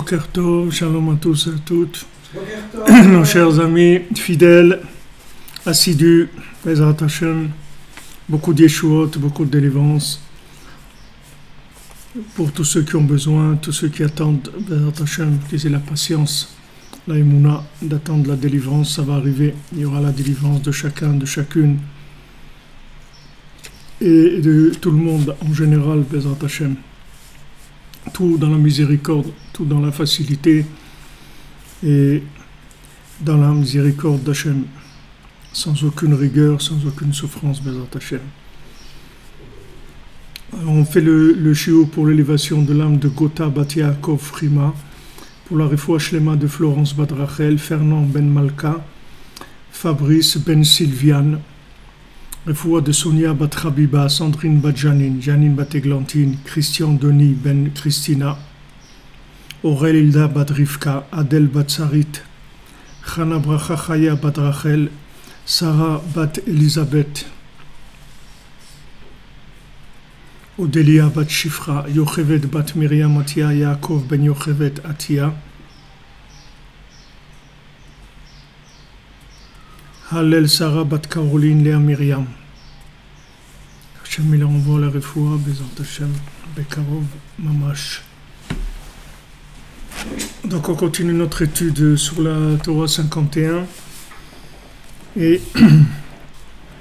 Boker Tov, shalom à tous et à toutes, nos chers amis fidèles, assidus, Bezrat Hashem, beaucoup de yeshuot, beaucoup de délivrance, pour tous ceux qui ont besoin, tous ceux qui attendent Bezrat Hashem, qu'ils aient la patience, la émouna, d'attendre la délivrance, ça va arriver, il y aura la délivrance de chacun, de chacune, et de tout le monde en général, Bezrat Hashem. Tout dans la miséricorde, tout dans la facilité et dans la miséricorde d'Hachem, sans aucune rigueur, sans aucune souffrance, Bezrat Hashem. Alors on fait le shiur pour l'élévation de l'âme de Gotha Bat Yaakov Frima, pour la refoua shlema de Florence Bat Rachel, Fernand Ben Malka, Fabrice Ben Sylviane, refoua de Sonia Bat Habiba, Sandrine Bat Janine, Janine Bat Eglantine, Christian Denis Ben Christina, Aurel Hilda Bat Rivka, Adel Bat Sarit, Chana Bracha Chaya Bat Rachel, Sarah Bat Elisabeth, Odelia Bat Shifra, Yochevet Bat Miriam Atia, Yaakov Ben Yochevet Atia, Hallel Sarah Bat Caroline Léa Myriam. Hachem il envoie la refoua, Bezrat Hashem, Bekarov, Mamash. Donc on continue notre étude sur la Torah 51. Et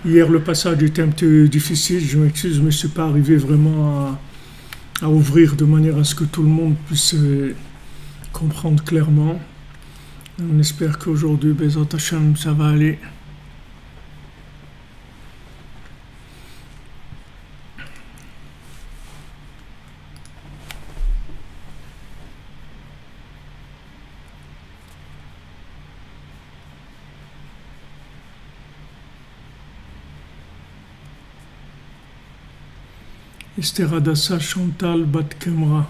hier le passage était un peu difficile, je m'excuse, je ne me suis pas arrivé vraiment à ouvrir de manière à ce que tout le monde puisse comprendre clairement. On espère qu'aujourd'hui, Bezrat Hashem, ça va aller. Esther Adassa Chantal Bat Kemra.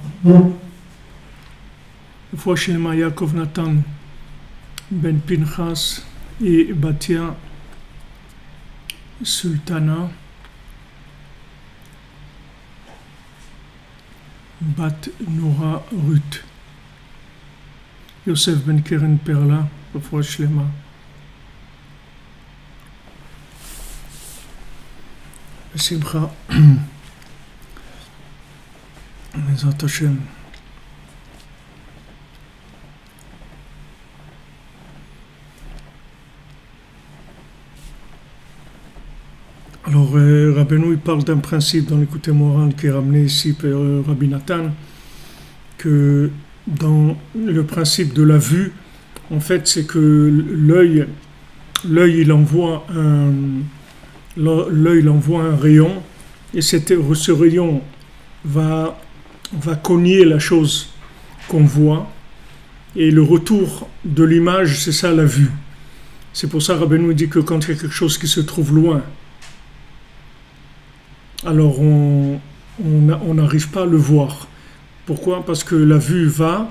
Refoua shlema Yaakov Nathan Ben Pinchas et Batia Sultana Bat Nora Ruth. Yosef Ben Keren Perla, refoua shlema. Simcha. Bezrat Hashem. Alors, Rabbeinu, il parle d'un principe dans l'écoute morale qui est ramené ici par Rabbi Nathan, que dans le principe de la vue, en fait, c'est que l'œil, il envoie un rayon, et ce rayon va cogner la chose qu'on voit, et le retour de l'image, c'est ça la vue. C'est pour ça Rabbeinu dit que quand il y a quelque chose qui se trouve loin, alors on n'arrive pas à le voir. Pourquoi? Parce que la vue va,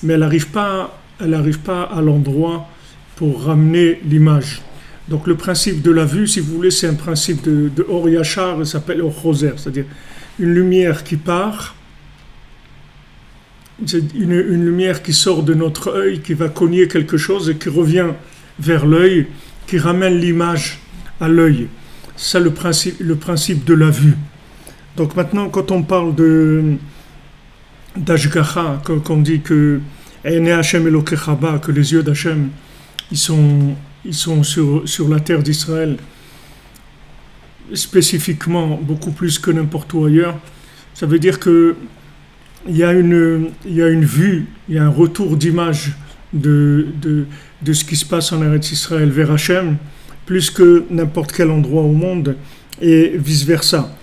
mais elle n'arrive pas à l'endroit pour ramener l'image. Donc le principe de la vue, si vous voulez, c'est un principe de Or Yachar, il s'appelle Or Choser, c'est-à-dire une lumière qui part, c'est une lumière qui sort de notre œil, qui va cogner quelque chose et qui revient vers l'œil, qui ramène l'image à l'œil. C'est le principe de la vue. Donc maintenant, quand on parle d'Ashgacha, qu'on dit que Hashem Elokecha Ba, que les yeux d'Hachem, ils sont sur la terre d'Israël, spécifiquement beaucoup plus que n'importe où ailleurs, ça veut dire que il y a une vue, il y a un retour d'image de ce qui se passe en Eretz Israël vers Hachem, plus que n'importe quel endroit au monde, et vice-versa.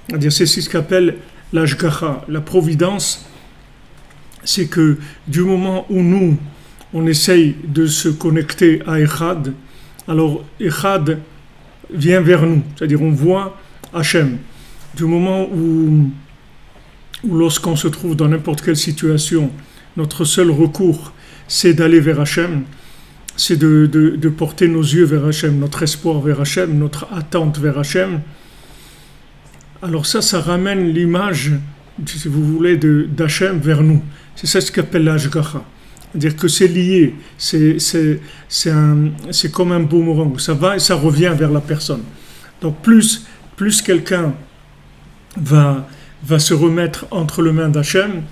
C'est-à-dire, c'est ce qu'appelle l'ashgacha, la providence, c'est que du moment où nous, on essaye de se connecter à Echad, alors Echad vient vers nous, c'est-à-dire on voit Hachem. Du moment où lorsqu'on se trouve dans n'importe quelle situation, notre seul recours, c'est d'aller vers Hachem, c'est de porter nos yeux vers Hachem, notre espoir vers Hachem, notre attente vers Hachem. Alors ça ramène l'image si vous voulez, d'Hachem vers nous. C'est ça ce qu'appelle l'Ashgacha. C'est-à-dire que c'est lié, c'est comme un boomerang, ça va et ça revient vers la personne. Donc plus quelqu'un va se remettre entre les mains d'Hachem,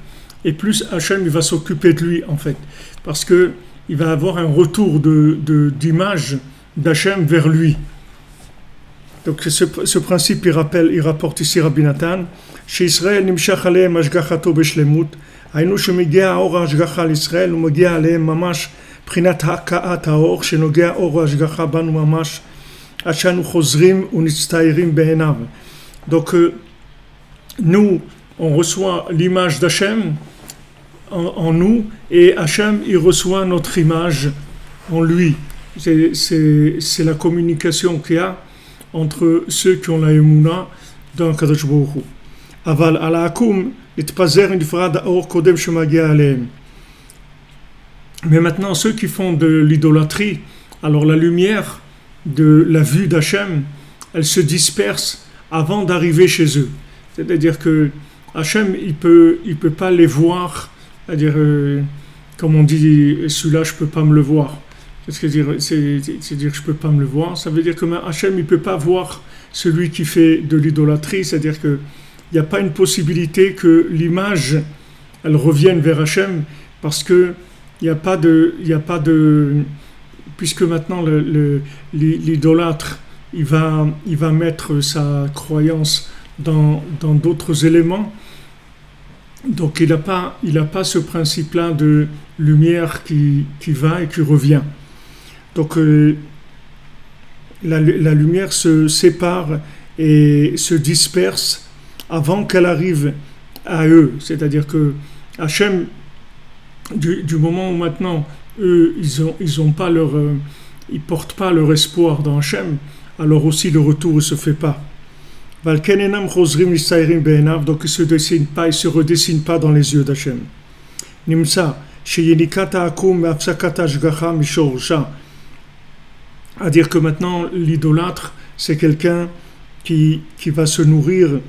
et plus Hachem il va s'occuper de lui en fait. Parce que il va avoir un retour d'image d'Hachem vers lui. Donc ce principe il rapporte ici Rabbi Nathan, chez Israël nimshach aleim ashgachato beshlemut, היינו שמגיע האור ההשגחה לישראל ומגיע עליהם ממש מבחינת הכאת האור שנוגע אור ההשגחה בנו ממש עד שאנו חוזרים ומצטיירים בעיניו. Donc nous on reçoit l'image d'Hachem en nous et Hachem il reçoit notre image en lui. C'est la communication qu'il y a entre ceux qui ont la émouna dans Kadosh Baruch Hu. אבל על העקום התפזר נפרד האור קודם שמגיע עליהם. Mais maintenant, ceux qui font de l'idolâtrie, alors la lumière de la vue d'Hachem, elle se disperse avant d'arriver chez eux. C'est-à-dire que Hachem, il peut pas les voir, c'est-à-dire, comme on dit, celui-là, je peux pas me le voir. C'est-à-dire que je peux pas me le voir. Ça veut dire que Hachem, il peut pas voir celui qui fait de l'idolâtrie, c'est-à-dire que il n'y a pas une possibilité que l'image, elle revienne vers Hachem, parce que il n'y a pas de, puisque maintenant l'idolâtre, il va mettre sa croyance dans d'autres éléments, donc il n'a pas ce principe-là de lumière qui va et qui revient. Donc la lumière se sépare et se disperse avant qu'elle arrive à eux. C'est-à-dire que Hachem, du moment où maintenant eux, ils portent pas leur espoir dans Hachem, alors aussi le retour ne se fait pas. Donc ils se dessinent pas, ils se redessinent pas dans les yeux d'Hachem. Nimsa, à dire que maintenant l'idolâtre, c'est quelqu'un qui va se nourrir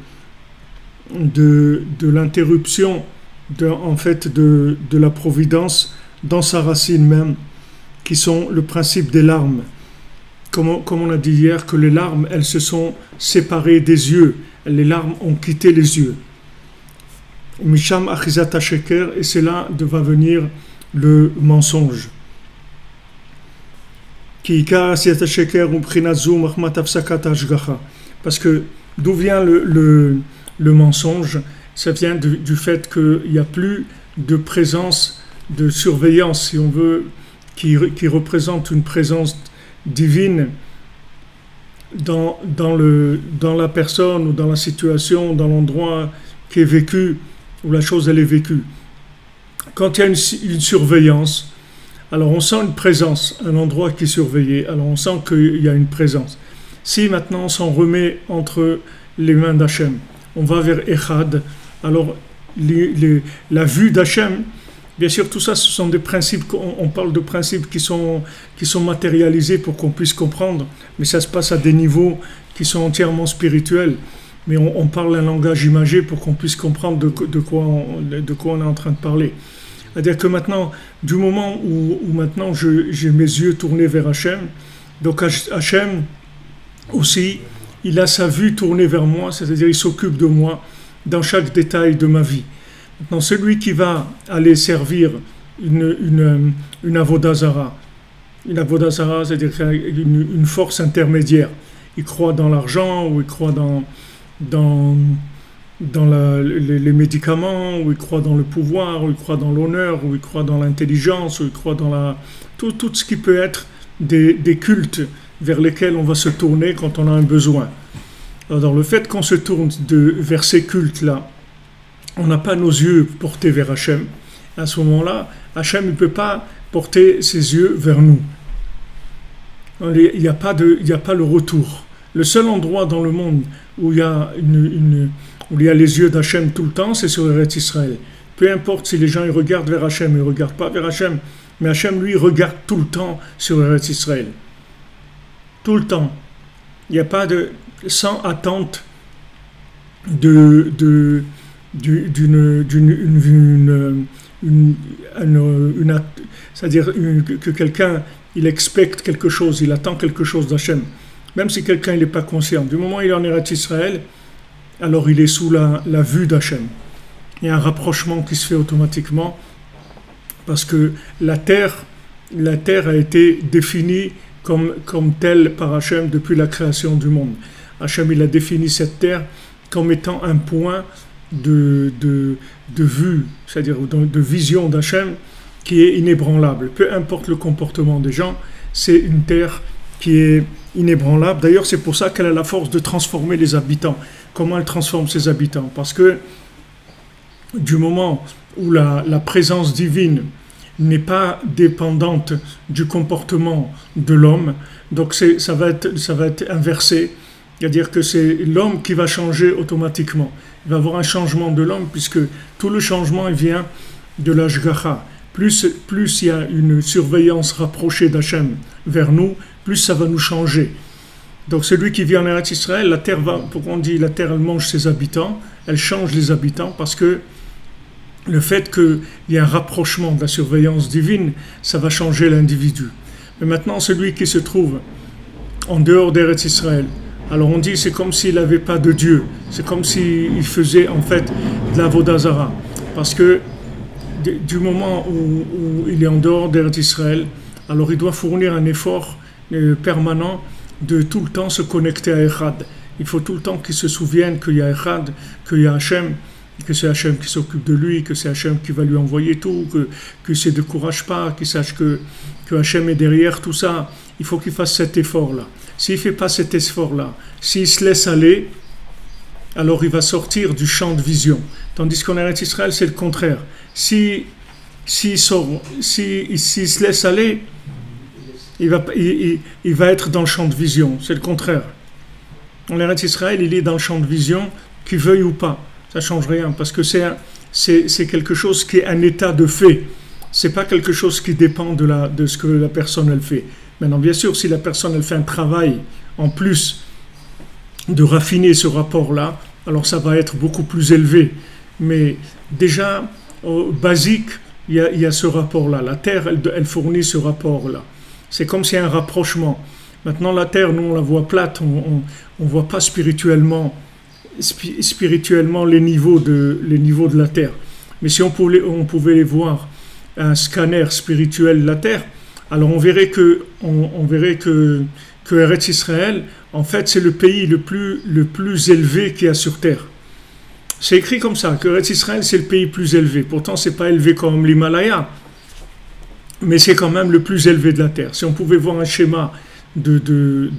de l'interruption de la providence dans sa racine même, qui sont le principe des larmes. Comme on a dit hier, que les larmes, elles se sont séparées des yeux. Les larmes ont quitté les yeux. Misham achizat sheker, et c'est là de va venir le mensonge. Parce que d'où vient le mensonge? Ça vient du fait qu'il n'y a plus de présence de surveillance, si on veut, qui représente une présence divine dans la personne ou dans la situation, dans l'endroit qui est vécu, où la chose elle est vécue. Quand il y a une surveillance, alors on sent une présence, un endroit qui est surveillé, alors on sent qu'il y a une présence. Si maintenant on s'en remet entre les mains d'Hachem, on va vers Echad, alors la vue d'Hachem, bien sûr tout ça ce sont des principes, on parle de principes qui sont matérialisés pour qu'on puisse comprendre, mais ça se passe à des niveaux qui sont entièrement spirituels, mais on parle un langage imagé pour qu'on puisse comprendre de quoi on est en train de parler. C'est-à-dire que maintenant, du moment où maintenant j'ai mes yeux tournés vers Hachem, donc Hachem aussi, il a sa vue tournée vers moi, c'est-à-dire il s'occupe de moi dans chaque détail de ma vie. Maintenant, celui qui va aller servir une avodah zara, c'est-à-dire une force intermédiaire, il croit dans l'argent, ou il croit dans les médicaments, ou il croit dans le pouvoir, ou il croit dans l'honneur, ou il croit dans l'intelligence, ou il croit dans tout ce qui peut être des cultes vers lesquels on va se tourner quand on a un besoin. Alors le fait qu'on se tourne vers ces cultes-là, on n'a pas nos yeux portés vers Hachem. À ce moment-là, Hachem ne peut pas porter ses yeux vers nous. Il n'y a pas le retour. Le seul endroit dans le monde où il y a les yeux d'Hachem tout le temps, c'est sur Eretz Israël. Peu importe si les gens ils regardent vers Hachem, ils ne regardent pas vers Hachem, mais Hachem, lui, regarde tout le temps sur Eretz Israël. Tout le temps. Il n'y a pas sans attente de c'est-à-dire que quelqu'un, il expecte quelque chose, il attend quelque chose d'Hachem. Même si quelqu'un n'est pas conscient. Du moment où il est en Eretz Israël, alors il est sous la vue d'Hachem. Il y a un rapprochement qui se fait automatiquement parce que la terre a été définie comme telle par Hachem depuis la création du monde. Hachem, il a défini cette terre comme étant un point de vue, c'est-à-dire de vision d'Hachem qui est inébranlable. Peu importe le comportement des gens, c'est une terre qui est inébranlable. D'ailleurs, c'est pour ça qu'elle a la force de transformer les habitants. Comment elle transforme ses habitants? Parce que du moment où la présence divine n'est pas dépendante du comportement de l'homme, donc ça va être inversé. C'est-à-dire que c'est l'homme qui va changer automatiquement. Il va y avoir un changement de l'homme puisque tout le changement vient de l'Ashgacha. Plus il y a une surveillance rapprochée d'Hachem vers nous, plus ça va nous changer. Donc celui qui vit en Eretz Israël, la terre va, pourquoi on dit la terre elle mange ses habitants, elle change les habitants parce que le fait qu'il y ait un rapprochement de la surveillance divine, ça va changer l'individu. Mais maintenant celui qui se trouve en dehors d'Eretz Israël, alors on dit c'est comme s'il n'avait pas de Dieu, c'est comme s'il faisait en fait de l'Avodah Zara, parce que du moment où il est en dehors d'Eretz Israël, alors il doit fournir un effort permanent de tout le temps se connecter à Echad. Il faut tout le temps qu'il se souvienne qu'il y a Echad, qu'il y a Hachem, que c'est Hachem qui s'occupe de lui, que c'est Hachem qui va lui envoyer tout, que ne se décourage pas, qu'il sache que Hachem est derrière tout ça. Il faut qu'il fasse cet effort-là. S'il ne fait pas cet effort-là, s'il se laisse aller, alors il va sortir du champ de vision. Tandis qu'en Eretz Israël, c'est le contraire. S'il se laisse aller, il va être dans le champ de vision. C'est le contraire. En Eretz Israël, il est dans le champ de vision, qu'il veuille ou pas. Ça ne change rien, parce que c'est quelque chose qui est un état de fait. Ce n'est pas quelque chose qui dépend de ce que la personne elle fait. Maintenant, bien sûr, si la personne elle fait un travail en plus de raffiner ce rapport-là, alors ça va être beaucoup plus élevé. Mais déjà, basique, il y a ce rapport-là. La terre, elle fournit ce rapport-là. C'est comme s'il y a un rapprochement. Maintenant, la terre, nous, on la voit plate, on ne voit pas spirituellement les niveaux de la terre. Mais si on pouvait les voir, un scanner spirituel de la terre, alors on verrait que Eretz Israël, en fait, c'est le pays le plus élevé qu'il y a sur terre. C'est écrit comme ça, que Eretz Israël, c'est le pays plus élevé. Pourtant, c'est pas élevé comme l'Himalaya, mais c'est quand même le plus élevé de la terre. Si on pouvait voir un schéma de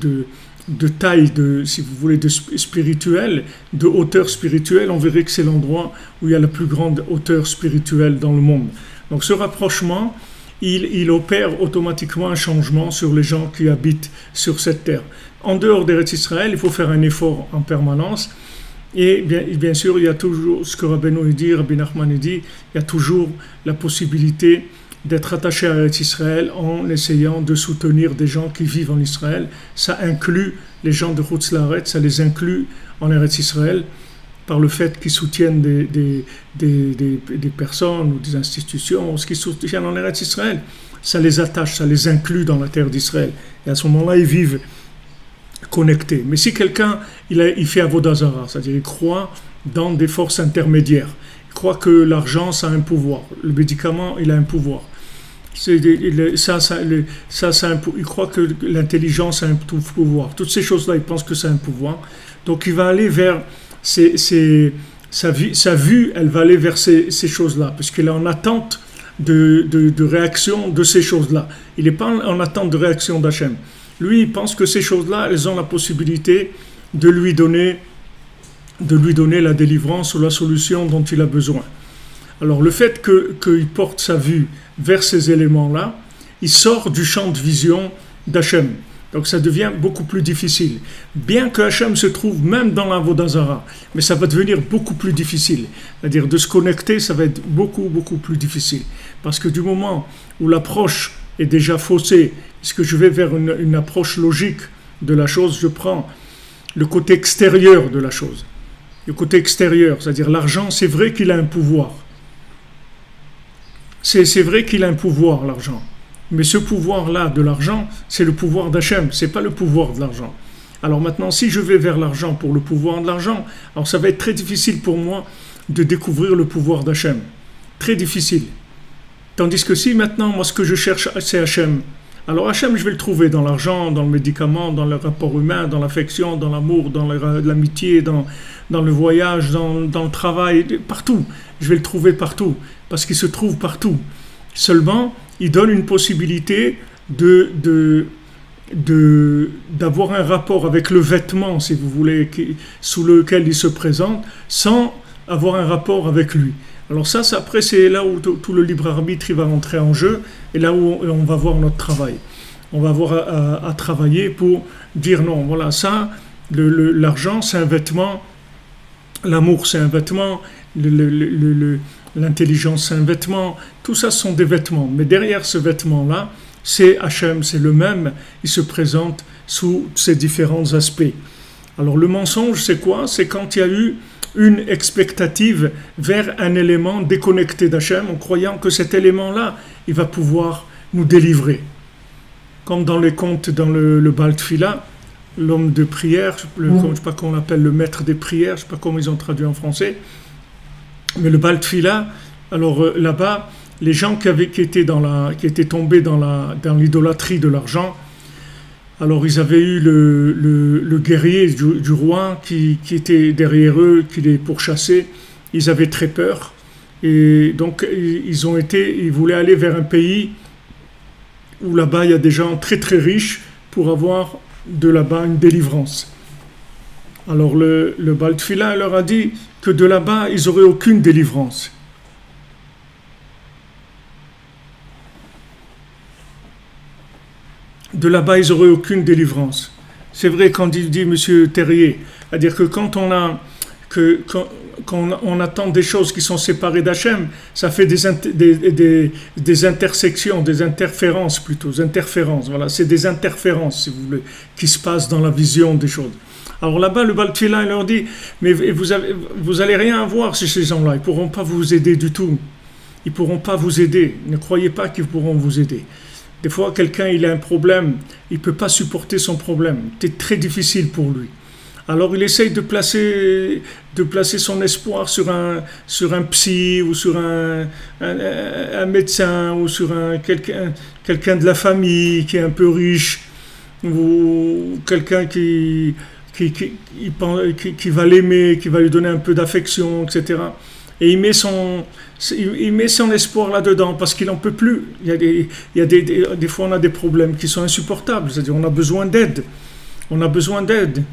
taille, si vous voulez, de spirituel, de hauteur spirituelle, on verrait que c'est l'endroit où il y a la plus grande hauteur spirituelle dans le monde. Donc ce rapprochement, il opère automatiquement un changement sur les gens qui habitent sur cette terre. En dehors d'Eretz Israël, il faut faire un effort en permanence. Et bien sûr, il y a toujours, ce que Rabbeinu dit, Rabbi Nachman dit, il y a toujours la possibilité d'être attaché à Eretz Israël en essayant de soutenir des gens qui vivent en Israël. Ça inclut les gens de Chutz La'aretz, ça les inclut en Eretz Israël par le fait qu'ils soutiennent des personnes ou des institutions, ce qu'ils soutiennent en Eretz Israël. Ça les attache, ça les inclut dans la terre d'Israël. Et à ce moment-là, ils vivent connectés. Mais si quelqu'un, il fait Avodah Zara, c'est-à-dire il croit dans des forces intermédiaires, il croit que l'argent, ça a un pouvoir, le médicament, il a un pouvoir. Il croit que l'intelligence a un pouvoir. Toutes ces choses-là, il pense que ça a un pouvoir. Donc il va aller vers sa vue, elle va aller vers ces choses-là, puisqu'il est en attente de réaction de ces choses-là. Il n'est pas en attente de réaction d'Hachem. Lui, il pense que ces choses-là, elles ont la possibilité de lui donner la délivrance ou la solution dont il a besoin. Alors le fait qu'il porte sa vue vers ces éléments-là, il sort du champ de vision d'Hachem. Donc ça devient beaucoup plus difficile. Bien que Hachem se trouve même dans l'Avodah Zara, mais ça va devenir beaucoup plus difficile. C'est-à-dire de se connecter, ça va être beaucoup, beaucoup plus difficile. Parce que du moment où l'approche est déjà faussée, puisque je vais vers une approche logique de la chose, je prends le côté extérieur de la chose. le côté extérieur, c'est-à-dire l'argent, c'est vrai qu'il a un pouvoir. C'est vrai qu'il a un pouvoir, l'argent. Mais ce pouvoir-là de l'argent, c'est le pouvoir d'Hachem, c'est pas le pouvoir de l'argent. Alors maintenant, si je vais vers l'argent pour le pouvoir de l'argent, alors ça va être très difficile pour moi de découvrir le pouvoir d'Hachem. Très difficile. Tandis que si maintenant, moi, ce que je cherche, c'est Hachem, alors Hachem, je vais le trouver dans l'argent, dans le médicament, dans le rapport humain, dans l'affection, dans l'amour, dans l'amitié, dans le voyage, dans le travail, partout. Je vais le trouver partout, parce qu'il se trouve partout. Seulement, il donne une possibilité d'avoir un rapport avec le vêtement, si vous voulez, sous lequel il se présente, sans avoir un rapport avec lui. Alors ça après, c'est là où tout le libre arbitre il va entrer en jeu, et là où on va voir notre travail. On va avoir à travailler pour dire non, voilà, ça, l'argent c'est un vêtement, l'amour c'est un vêtement, l'intelligence c'est un vêtement, tout ça sont des vêtements. Mais derrière ce vêtement-là, c'est Hachem, c'est le même, il se présente sous ces différents aspects. Alors le mensonge, c'est quoi? C'est quand il y a eu une expectative vers un élément déconnecté d'Hachem, en croyant que cet élément-là, il va pouvoir nous délivrer. Comme dans les contes, dans le Baal Tfila, l'homme de prière, je ne sais pas comment on l'appelle, le maître des prières, je ne sais pas comment ils ont traduit en français, mais le Baal Tfila, alors là-bas, les gens qui étaient tombés dans l'idolâtrie de l'argent, alors ils avaient eu le guerrier du roi qui était derrière eux, qui les pourchassait. Ils avaient très peur. Et donc ils voulaient aller vers un pays où là-bas il y a des gens très très riches pour avoir de là-bas une délivrance. Alors le Baal Tfila leur a dit que de là-bas ils n'auraient aucune délivrance. De là-bas, ils n'auraient aucune délivrance. C'est vrai quand il dit, Monsieur Terrier, c'est-à-dire que quand on attend des choses qui sont séparées d'Hachem, ça fait des intersections, des interférences plutôt, interférences, voilà, c'est des interférences, si vous voulez, qui se passent dans la vision des choses. Alors là-bas, le Baal Tfila, il leur dit, mais vous allez rien avoir chez ces gens-là, ils ne pourront pas vous aider du tout. Ils ne pourront pas vous aider, ne croyez pas qu'ils pourront vous aider. Des fois, quelqu'un, il a un problème, il ne peut pas supporter son problème. C'est très difficile pour lui. Alors, il essaye de placer son espoir sur un psy ou sur un médecin ou sur quelqu'un de la famille qui est un peu riche ou quelqu'un qui va l'aimer, qui va lui donner un peu d'affection, etc. Et il met son espoir là-dedans parce qu'il n'en peut plus. Des fois, on a des problèmes qui sont insupportables. C'est-à-dire, on a besoin d'aide. On a besoin d'aide.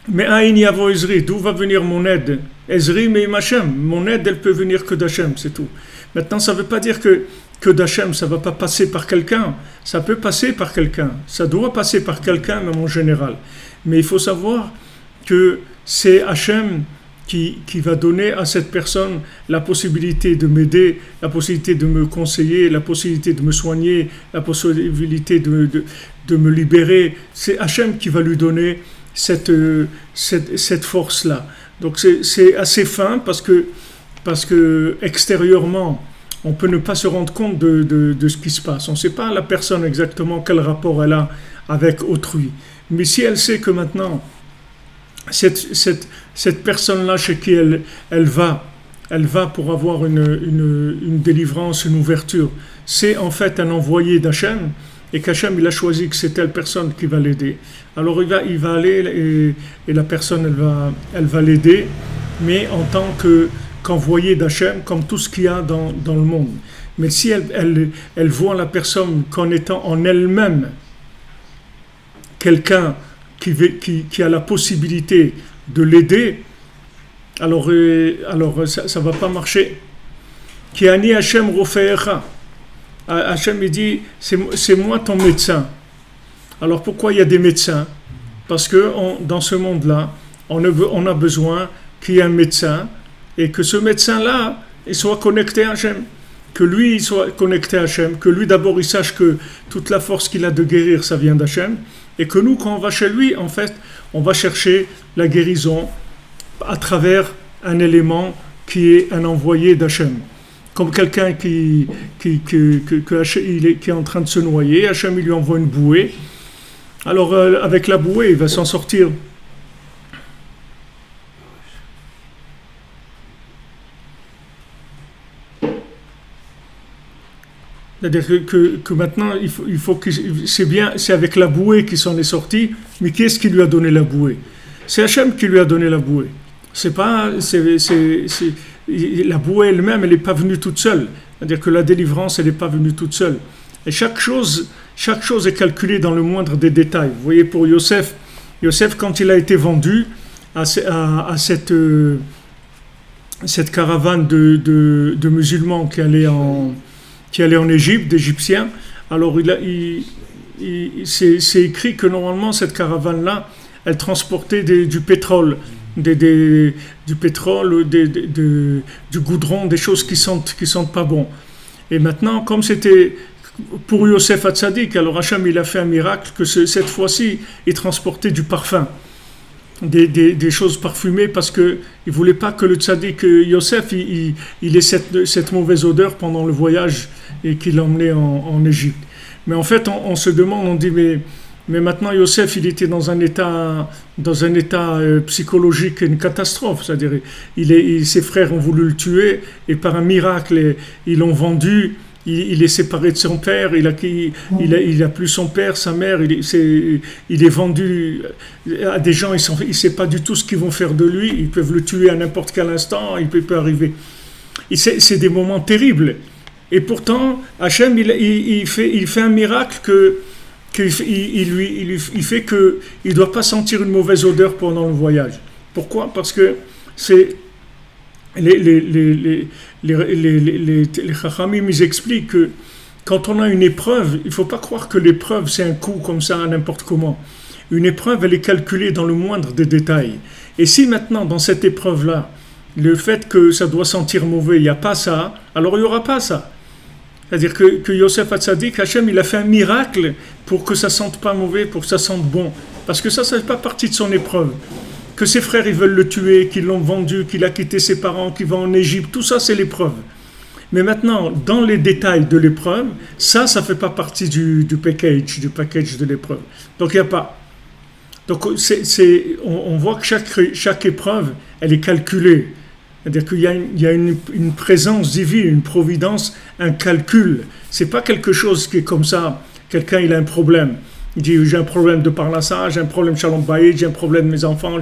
Mais Aïn Yavo Ezri, d'où va venir mon aide? Ezri, mais Hachem. Mon aide, elle peut venir que d'Hachem, c'est tout. Maintenant, ça ne veut pas dire que d'Hachem, ça ne va pas passer par quelqu'un. Ça peut passer par quelqu'un. Ça doit passer par quelqu'un, même en général. Mais il faut savoir que c'est Hachem qui va donner à cette personne la possibilité de m'aider, la possibilité de me conseiller, la possibilité de me soigner, la possibilité de me libérer. C'est Hachem qui va lui donner cette force-là. Donc c'est assez fin parce que extérieurement, on peut ne pas se rendre compte de ce qui se passe. On ne sait pas la personne exactement quel rapport elle a avec autrui. Mais si elle sait que maintenant, cette personne-là chez qui elle va pour avoir une délivrance, une ouverture, c'est en fait un envoyé d'Hachem, et qu'Hachem il a choisi que c'est telle personne qui va l'aider. Alors il va aller et la personne elle va l'aider, mais en tant qu'envoyé d'Hachem, comme tout ce qu'il y a dans le monde. Mais si elle voit la personne qu'en étant en elle-même quelqu'un qui a la possibilité de l'aider, alors ça va pas marcher. Qui ani Hachem rofeecha. Hachem il dit c'est moi ton médecin. Alors pourquoi il y a des médecins? Parce que dans ce monde-là, on a besoin qu'il y ait un médecin et que ce médecin-là il soit connecté à Hachem. Que lui il soit connecté à Hachem, que lui d'abord il sache que toute la force qu'il a de guérir ça vient d'Hachem, et que nous quand on va chez lui en fait on va chercher la guérison à travers un élément qui est un envoyé d'Hachem. Comme quelqu'un qui est en train de se noyer, Hachem il lui envoie une bouée. Alors avec la bouée, il va s'en sortir. C'est-à-dire que maintenant, il faut que c'est bien, c'est avec la bouée qu'il s'en est sorti, mais qui est-ce qui lui a donné la bouée? C'est Hachem qui lui a donné la bouée. C'est pas, la bouée elle-même, elle n'est pas venue toute seule. C'est-à-dire que la délivrance, elle n'est pas venue toute seule. Et chaque chose est calculée dans le moindre des détails. Vous voyez, pour Yosef, quand il a été vendu à cette caravane de musulmans qui allait en Égypte, d'Égyptiens, alors c'est écrit que normalement cette caravane-là, elle transportait du pétrole, du pétrole, du goudron, des choses qui sentent pas bon. Et maintenant, comme c'était pour Yosef Hatzadik, alors Hachem il a fait un miracle que cette fois-ci, il transportait du parfum, des choses parfumées, parce que il voulait pas que le tzaddik Yosef il ait cette mauvaise odeur pendant le voyage et qu'il l'emmenait en Égypte. Mais en fait, on se demande, on dit mais maintenant Yosef il était dans un état psychologique, une catastrophe, c'est-à-dire ses frères ont voulu le tuer et par un miracle ils l'ont vendu. Il est séparé de son père, il a plus son père, sa mère, il est vendu à des gens, il ne sait pas du tout ce qu'ils vont faire de lui, ils peuvent le tuer à n'importe quel instant, il peut arriver. C'est des moments terribles. Et pourtant, Hachem, il fait un miracle il fait qu'il ne doit pas sentir une mauvaise odeur pendant le voyage. Pourquoi? Parce que c'est... Les Chachamim, ils expliquent que quand on a une épreuve, il ne faut pas croire que l'épreuve c'est un coup comme ça, n'importe comment. Une épreuve, elle est calculée dans le moindre des détails. Et si maintenant, dans cette épreuve-là, le fait que ça doit sentir mauvais, il n'y a pas ça, alors il n'y aura pas ça. C'est-à-dire que Yosef Hatzadik, Hachem, il a fait un miracle pour que ça sente pas mauvais, pour que ça sente bon. Parce que ça ne fait pas partie de son épreuve. Que ses frères ils veulent le tuer, qu'ils l'ont vendu, qu'il a quitté ses parents, qu'il va en Égypte, tout ça c'est l'épreuve. Mais maintenant, dans les détails de l'épreuve, ça ne fait pas partie du package de l'épreuve. Donc il n'y a pas. Donc on voit que chaque épreuve, elle est calculée. C'est-à-dire qu'il y a une présence divine, une providence, un calcul. Ce n'est pas quelque chose qui est comme ça, quelqu'un il a un problème. Il dit, j'ai un problème de parnassa, j'ai un problème shalom bayit, j'ai un problème de mes enfants.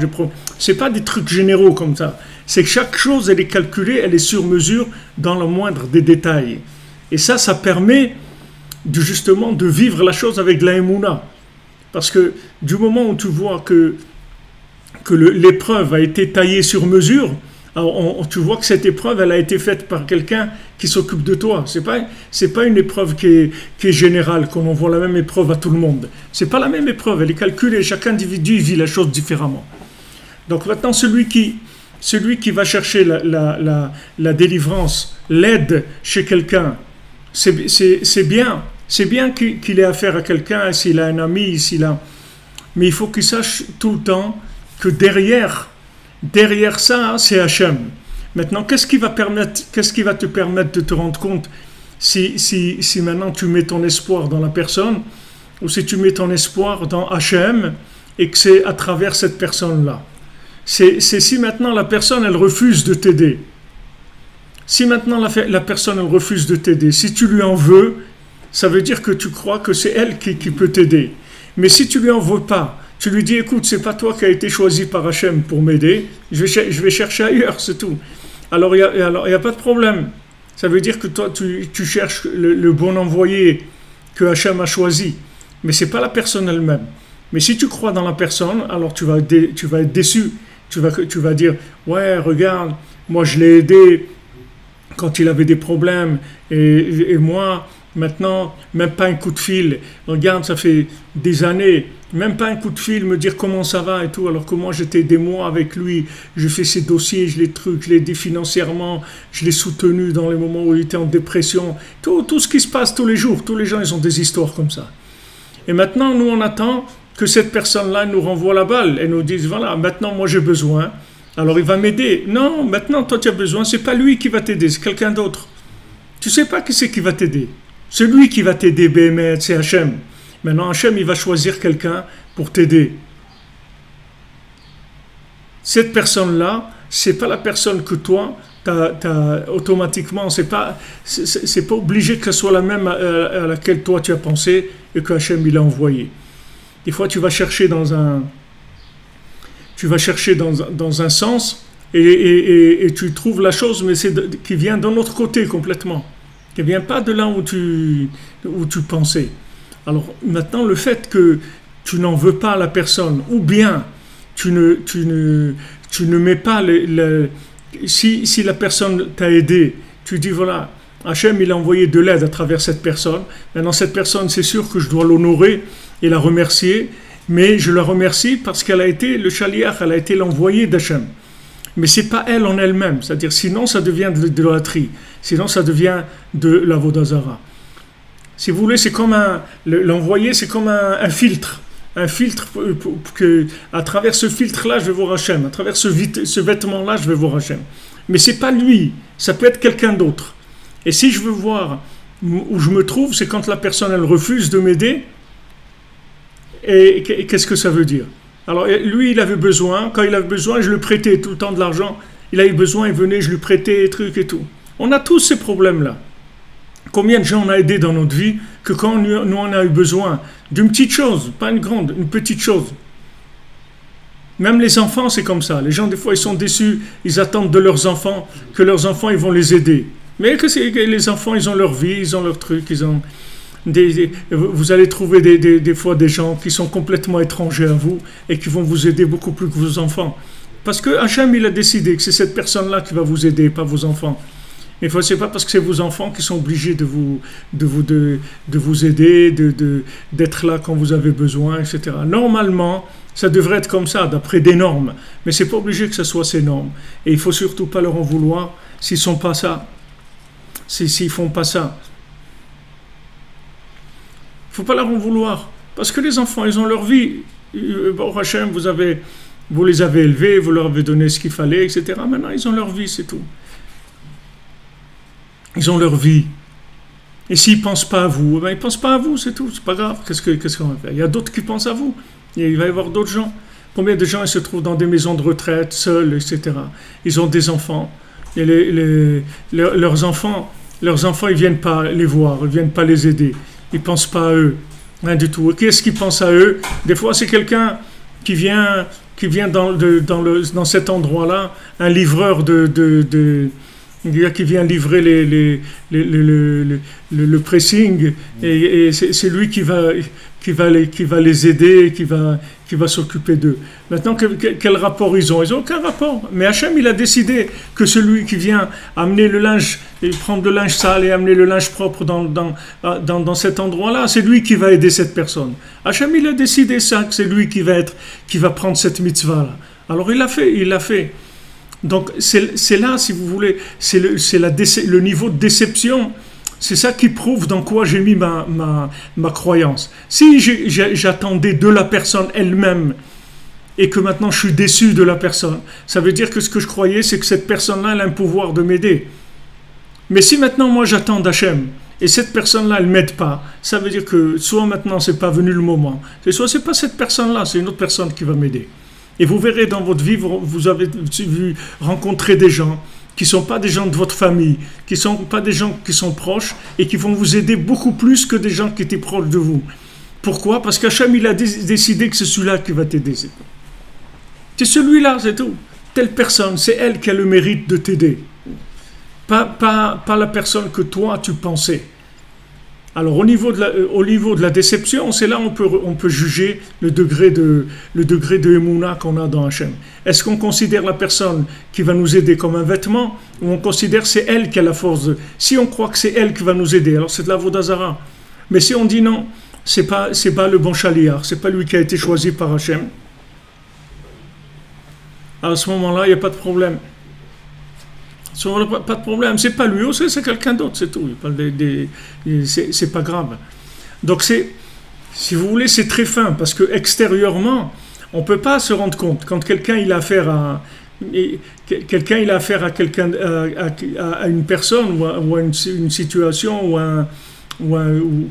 C'est pas des trucs généraux comme ça. C'est que chaque chose, elle est calculée, elle est sur mesure dans le moindre des détails. Et ça permet justement de vivre la chose avec de la émouna. Parce que du moment où tu vois que l'épreuve a été taillée sur mesure, alors tu vois que cette épreuve, elle a été faite par quelqu'un qui s'occupe de toi. C'est pas une épreuve qui est générale, qu'on envoie la même épreuve à tout le monde. C'est pas la même épreuve, elle est calculée. Chaque individu vit la chose différemment. Donc maintenant, celui qui va chercher la délivrance, l'aide chez quelqu'un, c'est bien. C'est bien qu'il ait affaire à quelqu'un, s'il a un ami, mais il faut qu'il sache tout le temps que derrière ça, c'est Hachem. Maintenant, qu'est-ce qui va te permettre de te rendre compte si maintenant tu mets ton espoir dans la personne ou si tu mets ton espoir dans Hachem et que c'est à travers cette personne-là. C'est si maintenant la personne, elle refuse de t'aider. Si maintenant la personne, elle refuse de t'aider, si tu lui en veux, ça veut dire que tu crois que c'est elle qui peut t'aider. Mais si tu lui en veux pas, tu lui dis, écoute, c'est pas toi qui as été choisi par Hachem pour m'aider, je vais chercher ailleurs, c'est tout. Alors, il y a pas de problème. Ça veut dire que toi, tu cherches le bon envoyé que Hachem a choisi. Mais c'est pas la personne elle-même. Mais si tu crois dans la personne, alors tu vas être déçu. Tu vas dire, ouais, regarde, moi je l'ai aidé quand il avait des problèmes. Et moi, maintenant, même pas un coup de fil. Regarde, ça fait des années. Même pas un coup de fil, me dire comment ça va et tout, alors que moi j'étais des mois avec lui, je fais ses dossiers, je l'ai aidé financièrement, je l'ai soutenu dans les moments où il était en dépression, tout ce qui se passe tous les jours, tous les gens ils ont des histoires comme ça. Et maintenant nous on attend que cette personne-là nous renvoie la balle et nous dise voilà, maintenant moi j'ai besoin Alors il va m'aider. Non, maintenant toi tu as besoin, c'est pas lui qui va t'aider, c'est quelqu'un d'autre. Tu sais pas qui c'est qui va t'aider. Celui qui va t'aider, Béhémet, c'est Hachem. Maintenant Hachem il va choisir quelqu'un pour t'aider. Cette personne-là, c'est pas la personne que toi, automatiquement, c'est pas obligé que ce soit la même à laquelle toi tu as pensé et que Hachem il a envoyé. Des fois tu vas chercher dans un sens et tu trouves la chose, mais qui vient d'un autre côté complètement, qui vient pas de là où tu pensais. Alors maintenant le fait que tu n'en veux pas à la personne, ou bien tu ne mets pas si la personne t'a aidé, tu dis voilà, Hachem il a envoyé de l'aide à travers cette personne, maintenant cette personne c'est sûr que je dois l'honorer et la remercier, mais je la remercie parce qu'elle a été le shaliach, elle a été l'envoyé d'Hachem. Mais c'est pas elle en elle-même, c'est-à-dire sinon ça devient de l'idolâtrie, sinon ça devient de l'avodah zara. Si vous voulez, c'est comme l'envoyé, c'est comme un filtre. Un filtre que, à travers ce filtre-là, je vais voir Hachem. À travers ce vêtement-là, je vais voir Hachem. Mais c'est pas lui, ça peut être quelqu'un d'autre. Et si je veux voir où je me trouve, c'est quand la personne, elle refuse de m'aider. Et qu'est-ce que ça veut dire? Alors lui, il avait besoin, quand il avait besoin, je lui prêtais tout le temps de l'argent. Il avait besoin, il venait, je lui prêtais des trucs et tout. On a tous ces problèmes-là. Combien de gens on a aidé dans notre vie que quand nous on a eu besoin d'une petite chose, pas une grande, une petite chose. Même les enfants, c'est comme ça. Les gens, des fois, ils sont déçus, ils attendent de leurs enfants que leurs enfants, ils vont les aider. Mais que les enfants, ils ont leur vie, ils ont leurs trucs, ils ont vous allez trouver des fois des gens qui sont complètement étrangers à vous et qui vont vous aider beaucoup plus que vos enfants. Parce que Hachem, il a décidé que c'est cette personne-là qui va vous aider, pas vos enfants. Mais ce n'est pas parce que c'est vos enfants qui sont obligés de vous aider, d'être là quand vous avez besoin, etc. Normalement, ça devrait être comme ça, d'après des normes. Mais ce n'est pas obligé que ce soit ces normes. Et il ne faut surtout pas leur en vouloir s'ils ne sont pas ça. S'ils ne font pas ça. Il ne faut pas leur en vouloir. Parce que les enfants, ils ont leur vie. Bon, Hachem, vous les avez élevés, vous leur avez donné ce qu'il fallait, etc. Maintenant, ils ont leur vie, c'est tout. Ils ont leur vie. Et s'ils ne pensent pas à vous, ben ils ne pensent pas à vous, c'est tout. C'est pas grave. Qu'est-ce qu'on va faire? Il y a d'autres qui pensent à vous. Il va y avoir d'autres gens. Combien de gens ils se trouvent dans des maisons de retraite, seuls, etc. Ils ont des enfants. Et leurs enfants, ils ne viennent pas les voir, ils ne viennent pas les aider. Ils ne pensent pas à eux. Rien du tout. Et qu'est-ce qui pense à eux? Des fois, c'est quelqu'un qui vient dans cet endroit-là, un livreur qui vient livrer le pressing et c'est lui qui va les aider, qui va s'occuper d'eux. Maintenant, quel rapport ils ont? Ils n'ont aucun rapport. Mais Hachem, il a décidé que celui qui vient amener le linge, et prendre le linge sale et amener le linge propre dans cet endroit-là, c'est lui qui va aider cette personne. Hachem, il a décidé ça, que c'est lui qui va prendre cette mitzvah-là. Alors il l'a fait. Donc c'est là, si vous voulez, c'est le niveau de déception. C'est ça qui prouve dans quoi j'ai mis ma croyance. Si j'attendais de la personne elle-même et que maintenant je suis déçu de la personne, ça veut dire que ce que je croyais, c'est que cette personne-là, elle a un pouvoir de m'aider. Mais si maintenant moi j'attends d'Hachem et cette personne-là, elle ne m'aide pas, ça veut dire que soit maintenant c'est pas venu le moment, soit c'est pas cette personne-là, c'est une autre personne qui va m'aider. Et vous verrez dans votre vie, vous avez vu rencontrer des gens qui ne sont pas des gens de votre famille, qui ne sont pas des gens qui sont proches et qui vont vous aider beaucoup plus que des gens qui étaient proches de vous. Pourquoi? Parce qu'Hachem, il a décidé que c'est celui-là qui va t'aider. C'est celui-là, c'est tout. Telle personne, c'est elle qui a le mérite de t'aider. Pas la personne que toi, tu pensais. Alors au niveau de la déception, c'est là où on peut juger le degré de émouna qu'on a dans Hachem. Est-ce qu'on considère la personne qui va nous aider comme un vêtement ou on considère que c'est elle qui a la force de... Si on croit que c'est elle qui va nous aider, alors c'est de l'avodah zara. Mais si on dit non, c'est pas le bon shaliach, c'est pas lui qui a été choisi par Hachem, à ce moment-là, il n'y a pas de problème. Pas de problème, c'est pas lui aussi, c'est quelqu'un d'autre, c'est tout. C'est pas grave. Donc si vous voulez, c'est très fin parce que extérieurement, on peut pas se rendre compte quand quelqu'un il a affaire à quelqu'un il a affaire à quelqu'un, à une personne ou à une situation ou une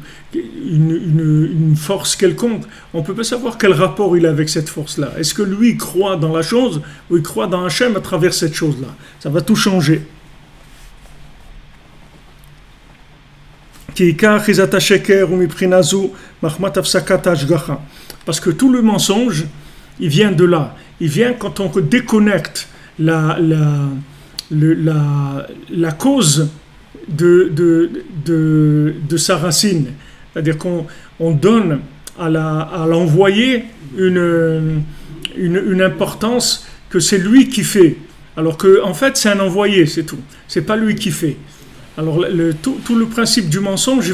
force quelconque, on ne peut pas savoir quel rapport il a avec cette force-là. Est-ce que lui croit dans la chose ou il croit dans Hachem à travers cette chose-là? Ça va tout changer. Parce que tout le mensonge, il vient de là. Il vient quand on déconnecte la cause de sa racine. C'est-à-dire qu'on donne à l'envoyé une importance que c'est lui qui fait. Alors qu'en fait, c'est un envoyé, c'est tout. C'est pas lui qui fait. Alors tout le principe du mensonge,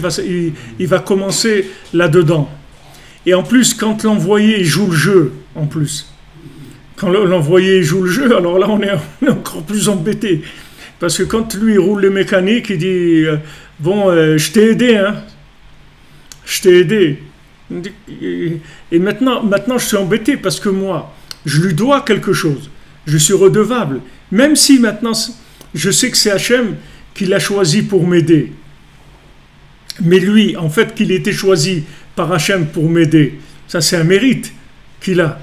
il va commencer là-dedans. Et en plus, quand l'envoyé joue le jeu, en plus, quand l'envoyé joue le jeu, alors là, on est encore plus embêté. Parce que quand lui, il roule les mécaniques, il dit « Bon, je t'ai aidé, hein. Je t'ai aidé. » Et maintenant, je suis embêté parce que moi, je lui dois quelque chose. Je suis redevable. Même si maintenant, je sais que c'est Hachem qui l'a choisi pour m'aider. Mais lui, en fait, qu'il ait été choisi par Hachem pour m'aider, ça c'est un mérite qu'il a.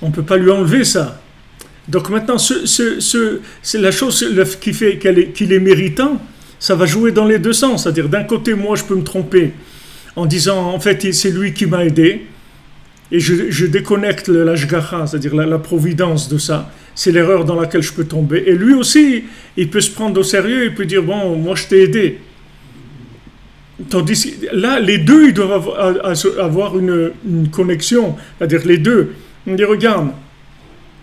On ne peut pas lui enlever ça. Donc maintenant, c'est la chose qui fait qu'il est méritant, ça va jouer dans les deux sens. C'est-à-dire, d'un côté, moi, je peux me tromper en disant, en fait, c'est lui qui m'a aidé, et je déconnecte l'ashgacha, c'est-à-dire la providence de ça. C'est l'erreur dans laquelle je peux tomber. Et lui aussi, il peut se prendre au sérieux, il peut dire, bon, moi, je t'ai aidé. Tandis que là, les deux, ils doivent avoir une connexion. C'est-à-dire, les deux, on dit, regarde,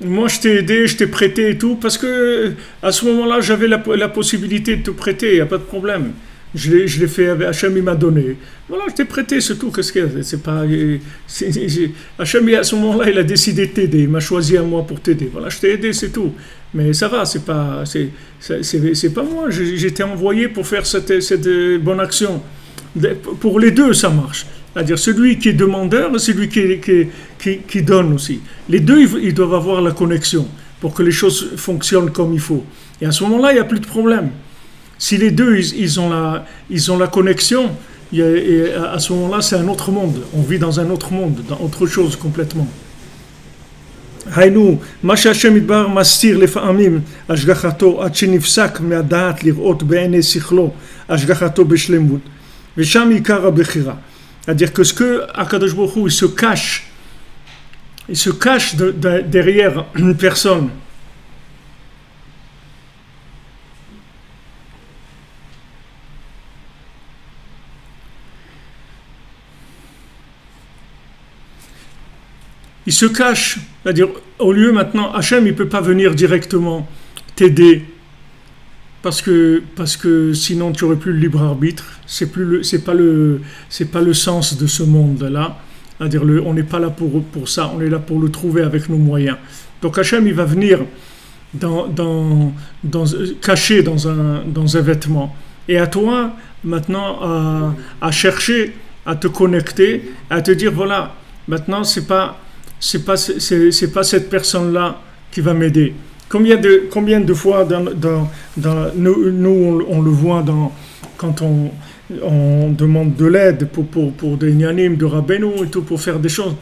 moi, je t'ai aidé, je t'ai prêté et tout, parce que à ce moment-là, j'avais la possibilité de te prêter, il n'y a pas de problème. Je l'ai fait, Hachem il m'a donné. Voilà, je t'ai prêté, c'est tout. Qu'est-ce qu'il y a? C'est pas, Hachem, à ce moment-là, il a décidé de t'aider. Il m'a choisi à moi pour t'aider. Voilà, je t'ai aidé, c'est tout. Mais ça va, c'est pas moi. J'étais envoyé pour faire cette bonne action. Pour les deux, ça marche. C'est-à-dire celui qui est demandeur et celui qui donne aussi. Les deux, ils doivent avoir la connexion pour que les choses fonctionnent comme il faut. Et à ce moment-là, il n'y a plus de problème. Si les deux, ils ont la connexion, et à ce moment-là, c'est un autre monde. On vit dans un autre monde, dans autre chose complètement. היינו, מה שהשם ידבר מסתיר לפעמים השגחתו עד שנפסק מהדעת לראות בעיני שכלו השגחתו בשלמות ושם עיקר הבחירה. C'est-à-dire que ce que Akadosh Baruch Hu, il se cache derrière une personne. Il se cache, c'est-à-dire au lieu maintenant, Hachem il peut pas venir directement t'aider parce que sinon tu aurais plus le libre arbitre. C'est pas le sens de ce monde-là. C'est-à-dire on n'est pas là pour ça, on est là pour le trouver avec nos moyens. Donc Hachem il va venir caché dans un vêtement. Et à toi maintenant à chercher, à te connecter, à te dire voilà, maintenant c'est pas cette personne-là qui va m'aider. Combien de fois nous on le voit quand on demande de l'aide pour des nyanim, de Rabbeinu et tout, pour faire des choses.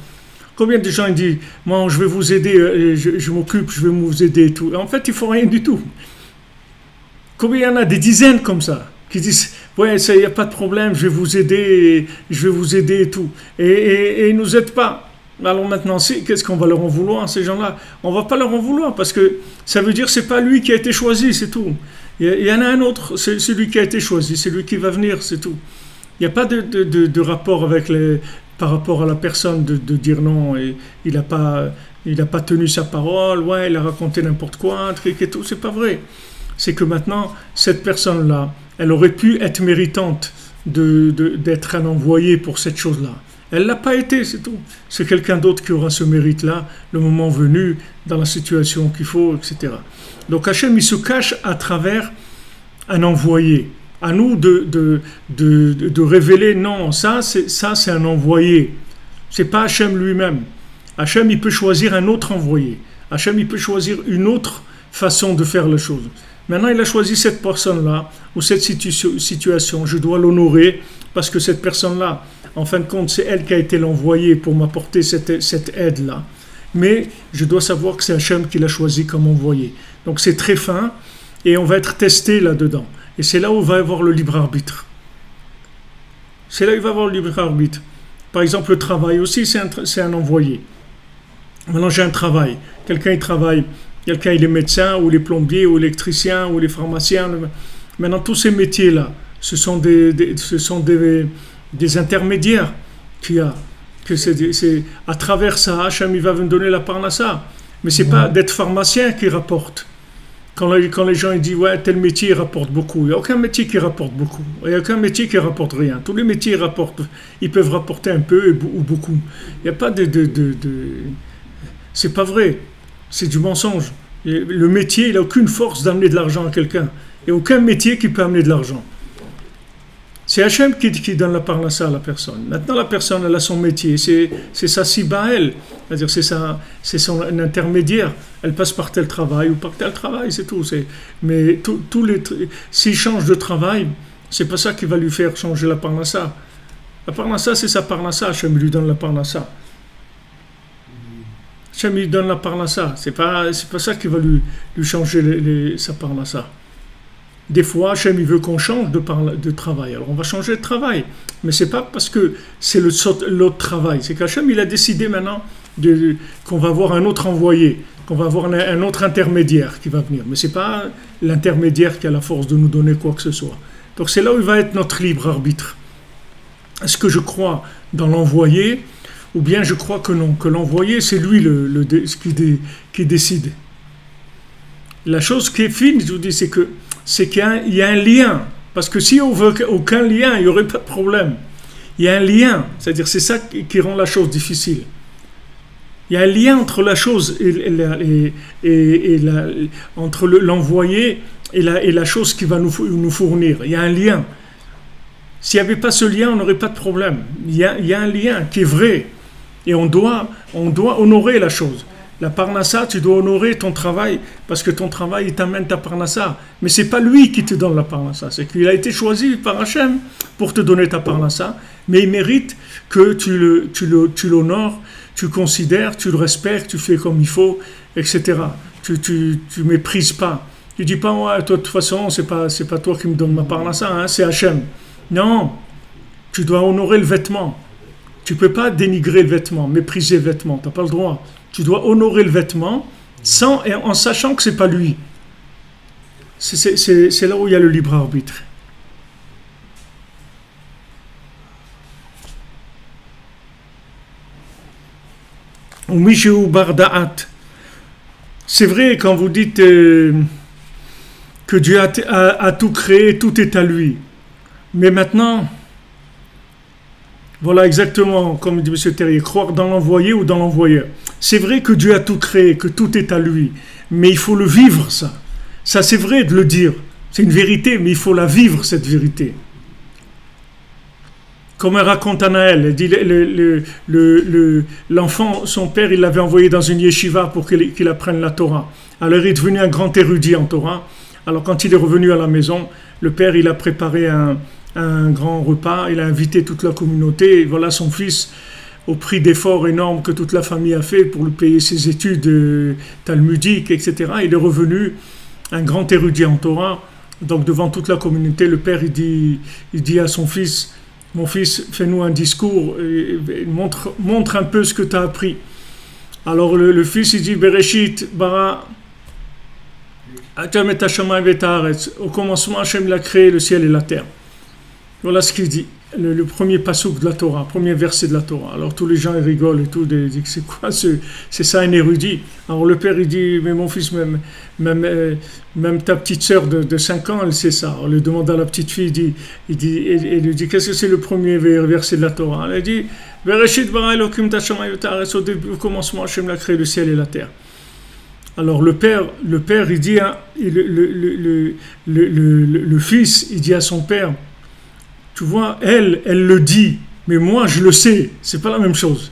Combien de gens ils disent moi je vais vous aider, je m'occupe, je vais vous aider et tout. Et en fait ils font rien du tout. Combien il y en a des dizaines comme ça qui disent ouais ça y a pas de problème, je vais vous aider et tout. Et ils nous aident pas. Alors maintenant, qu'est-ce qu'on va leur en vouloir, ces gens-là? On ne va pas leur en vouloir parce que ça veut dire que ce n'est pas lui qui a été choisi, c'est tout. Il y en a un autre, c'est celui qui a été choisi, c'est lui qui va venir, c'est tout. Il n'y a pas de rapport par rapport à la personne de dire non, et il n'a pas tenu sa parole, ouais, il a raconté n'importe quoi, un truc et tout, c'est pas vrai. C'est que maintenant, cette personne-là, elle aurait pu être méritante d'être un envoyé pour cette chose-là. Elle ne l'a pas été, c'est tout. C'est quelqu'un d'autre qui aura ce mérite-là, le moment venu, dans la situation qu'il faut, etc. Donc Hachem, il se cache à travers un envoyé. À nous de révéler, non, ça c'est un envoyé. C'est pas Hachem lui-même. Hachem, il peut choisir un autre envoyé. Hachem, il peut choisir une autre façon de faire les choses. Maintenant, il a choisi cette personne-là, ou cette situation, je dois l'honorer, parce que cette personne-là, en fin de compte, c'est elle qui a été l'envoyée pour m'apporter cette aide-là. Mais je dois savoir que c'est Hachem qui l'a choisi comme envoyé. Donc c'est très fin, et on va être testé là-dedans. Et c'est là où va y avoir le libre arbitre. C'est là où il va y avoir le libre arbitre. Par exemple, le travail aussi, c'est un envoyé. Maintenant, j'ai un travail. Quelqu'un, il travaille. Quelqu'un, il est médecin, ou les plombiers, ou électriciens, ou les pharmaciens. Maintenant, tous ces métiers-là, ce sont des intermédiaires qu'il y a. Que c'est à travers ça, Hachem, il va me donner la parnassa. Mais c'est pas d'être pharmacien qui rapporte. Quand les gens ils disent ouais, tel métier rapporte beaucoup, il n'y a aucun métier qui rapporte beaucoup. Il n'y a aucun métier qui rapporte rien. Tous les métiers rapportent, ils peuvent rapporter un peu ou beaucoup. Il n'y a pas c'est pas vrai. C'est du mensonge. Le métier, il n'a aucune force d'amener de l'argent à quelqu'un. Il n'y a aucun métier qui peut amener de l'argent. C'est Hachem qui donne la parnassa à la personne. Maintenant, la personne, elle a son métier. C'est sa siba à elle. C'est-à-dire, c'est son intermédiaire. Elle passe par tel travail ou par tel travail, c'est tout. Mais s'il change de travail, c'est pas ça qui va lui faire changer la parnassa. La parnassa, c'est sa parnassa. Hachem lui donne la parnassa. Hachem lui donne la parnassa. C'est pas ça qui va lui changer sa parnassa. Des fois, Hachem, il veut qu'on change de travail. Alors, on va changer de travail. Mais ce n'est pas parce que c'est l'autre travail. C'est qu'Hachem, il a décidé maintenant qu'on va avoir un autre envoyé, qu'on va avoir un autre intermédiaire qui va venir. Mais ce n'est pas l'intermédiaire qui a la force de nous donner quoi que ce soit. Donc, c'est là où il va être notre libre arbitre. Est-ce que je crois dans l'envoyé ou bien je crois que non, que l'envoyé, c'est lui qui décide. La chose qui est fine, je vous dis, c'est qu'il y a un lien. Parce que si on veut aucun lien, il n'y aurait pas de problème. Il y a un lien. C'est-à-dire, c'est ça qui rend la chose difficile. Il y a un lien entre la chose entre l'envoyé et la chose qui va nous fournir. Il y a un lien. S'il n'y avait pas ce lien, on n'aurait pas de problème. Il y a un lien qui est vrai. Et on doit honorer la chose. La parnassa, tu dois honorer ton travail parce que ton travail, il t'amène ta parnassa. Mais ce n'est pas lui qui te donne la parnassa. C'est qu'il a été choisi par Hachem pour te donner ta parnassa. Mais il mérite que tu l'honores, tu considères, tu le respectes, tu fais comme il faut, etc. Tu méprises pas. Tu dis pas, ouais, toi, de toute façon, c'est pas toi qui me donne ma parnassa, hein, c'est Hachem. Non, tu dois honorer le vêtement. Tu ne peux pas dénigrer le vêtement, mépriser le vêtement. Tu n'as pas le droit. Tu dois honorer le vêtement en sachant que ce n'est pas lui. C'est là où il y a le libre arbitre. C'est vrai quand vous dites que Dieu a tout créé, tout est à lui. Mais maintenant, voilà exactement comme dit M. Terrier, croire dans l'envoyé ou dans l'envoyeur. C'est vrai que Dieu a tout créé, que tout est à lui, mais il faut le vivre, ça. Ça, c'est vrai de le dire. C'est une vérité, mais il faut la vivre, cette vérité. Comme elle raconte Anaël, elle dit l'enfant, son père, il l'avait envoyé dans une yeshiva pour qu'il apprenne la Torah. Alors, il est devenu un grand érudit en Torah. Alors, quand il est revenu à la maison, le père, il a préparé un grand repas, il a invité toute la communauté, et voilà son fils, au prix d'efforts énormes que toute la famille a fait pour lui payer ses études talmudiques, etc. Il est revenu un grand érudit en Torah, donc devant toute la communauté, le père il dit à son fils, mon fils, fais-nous un discours, et montre un peu ce que tu as appris. Alors le fils il dit, Bereshit, bara, au commencement, Hachem a créé le ciel et la terre. Voilà ce qu'il dit, le premier passouk de la Torah, premier verset de la Torah. Alors tous les gens ils rigolent et tout, ils disent c'est quoi, c'est ça un érudit. Alors le père il dit, mais mon fils, même ta petite sœur de 5 ans, elle sait ça. On lui demande à la petite fille, il lui dit, qu'est-ce que c'est le premier verset de la Torah? Elle dit, Bereshit bara Elokim tashamayim v'ta'aretz, au début, au commencement, Hachem a créé le ciel et la terre. Alors le père il dit, hein, le fils, il dit à son père, tu vois, elle le dit, mais moi je le sais, c'est pas la même chose.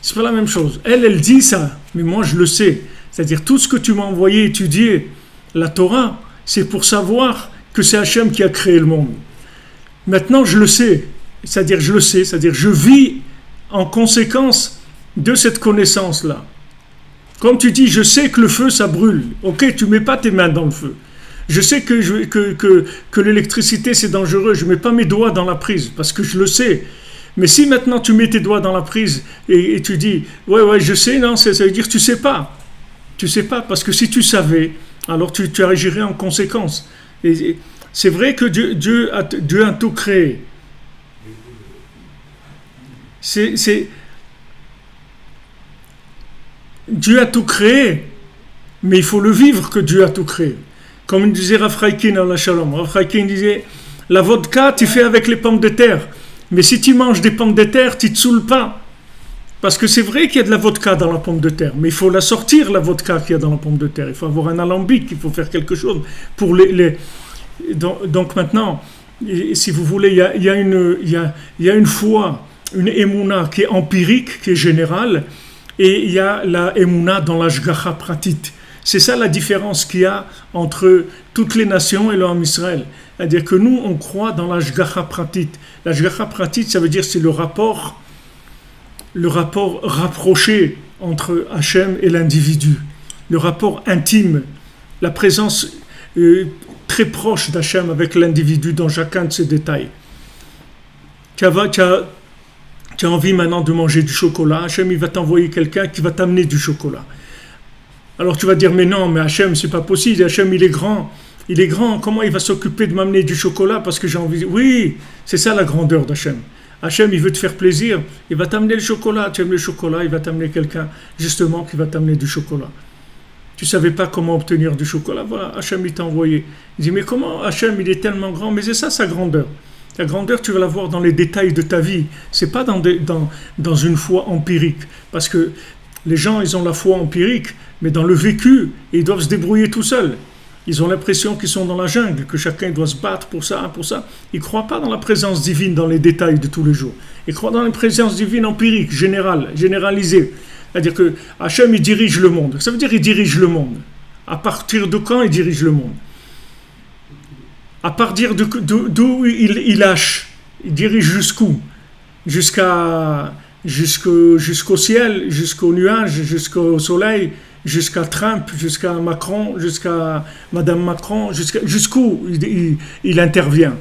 C'est pas la même chose. Elle dit ça, mais moi je le sais. C'est-à-dire tout ce que tu m'as envoyé étudier, la Torah, c'est pour savoir que c'est Hachem qui a créé le monde. Maintenant je le sais. C'est-à-dire je le sais, c'est-à-dire je vis en conséquence de cette connaissance-là. Comme tu dis, je sais que le feu ça brûle. Ok, tu mets pas tes mains dans le feu. Je sais que l'électricité c'est dangereux, je ne mets pas mes doigts dans la prise parce que je le sais. Mais si maintenant tu mets tes doigts dans la prise et tu dis ouais je sais, non, ça veut dire que tu sais pas. Tu sais pas parce que si tu savais, alors tu agirais en conséquence. Et c'est vrai que Dieu a tout créé. Dieu a tout créé, mais il faut le vivre que Dieu a tout créé. Comme disait Rav Chaikin à la Shalom. Rav Chaikin disait, la vodka, tu fais avec les pommes de terre. Mais si tu manges des pommes de terre, tu ne te saoules pas. Parce que c'est vrai qu'il y a de la vodka dans la pomme de terre. Mais il faut la sortir, la vodka qu'il y a dans la pomme de terre. Il faut avoir un alambic, il faut faire quelque chose. Pour Donc maintenant, si vous voulez, il y a une foi, une émouna qui est empirique, qui est générale. Et il y a la émouna dans la shgacha pratit. C'est ça la différence qu'il y a entre toutes les nations et le Ham Israël. C'est-à-dire que nous, on croit dans la shgacha pratit. La shgacha pratit, ça veut dire c'est le rapport rapproché entre Hachem et l'individu. Le rapport intime, la présence très proche d'Hachem avec l'individu dans chacun de ses détails. Tu as envie maintenant de manger du chocolat, Hachem il va t'envoyer quelqu'un qui va t'amener du chocolat. Alors tu vas dire, mais non, mais Hachem, c'est pas possible, Hachem il est grand, comment il va s'occuper de m'amener du chocolat parce que j'ai envie... Oui, c'est ça la grandeur d'Hachem. Hachem, il veut te faire plaisir, il va t'amener le chocolat, tu aimes le chocolat, il va t'amener quelqu'un, justement, qui va t'amener du chocolat. Tu ne savais pas comment obtenir du chocolat, voilà, Hachem il t'a envoyé. Il dit, mais comment Hachem, il est tellement grand, mais c'est ça sa grandeur. La grandeur, tu vas la voir dans les détails de ta vie. Ce n'est pas dans une foi empirique. Parce que les gens, ils ont la foi empirique, mais dans le vécu, ils doivent se débrouiller tout seuls. Ils ont l'impression qu'ils sont dans la jungle, que chacun doit se battre pour ça, pour ça. Ils ne croient pas dans la présence divine, dans les détails de tous les jours. Ils croient dans la présence divine empirique, généralisée. C'est-à-dire que Hachem, il dirige le monde. Ça veut dire qu'il dirige le monde. À partir de quand il dirige le monde? À partir d'où il lâche, il dirige jusqu'où? Jusqu'au ciel, jusqu'au nuage, jusqu'au soleil, jusqu'à Trump, jusqu'à Macron, jusqu'à Madame Macron, jusqu'où il intervient.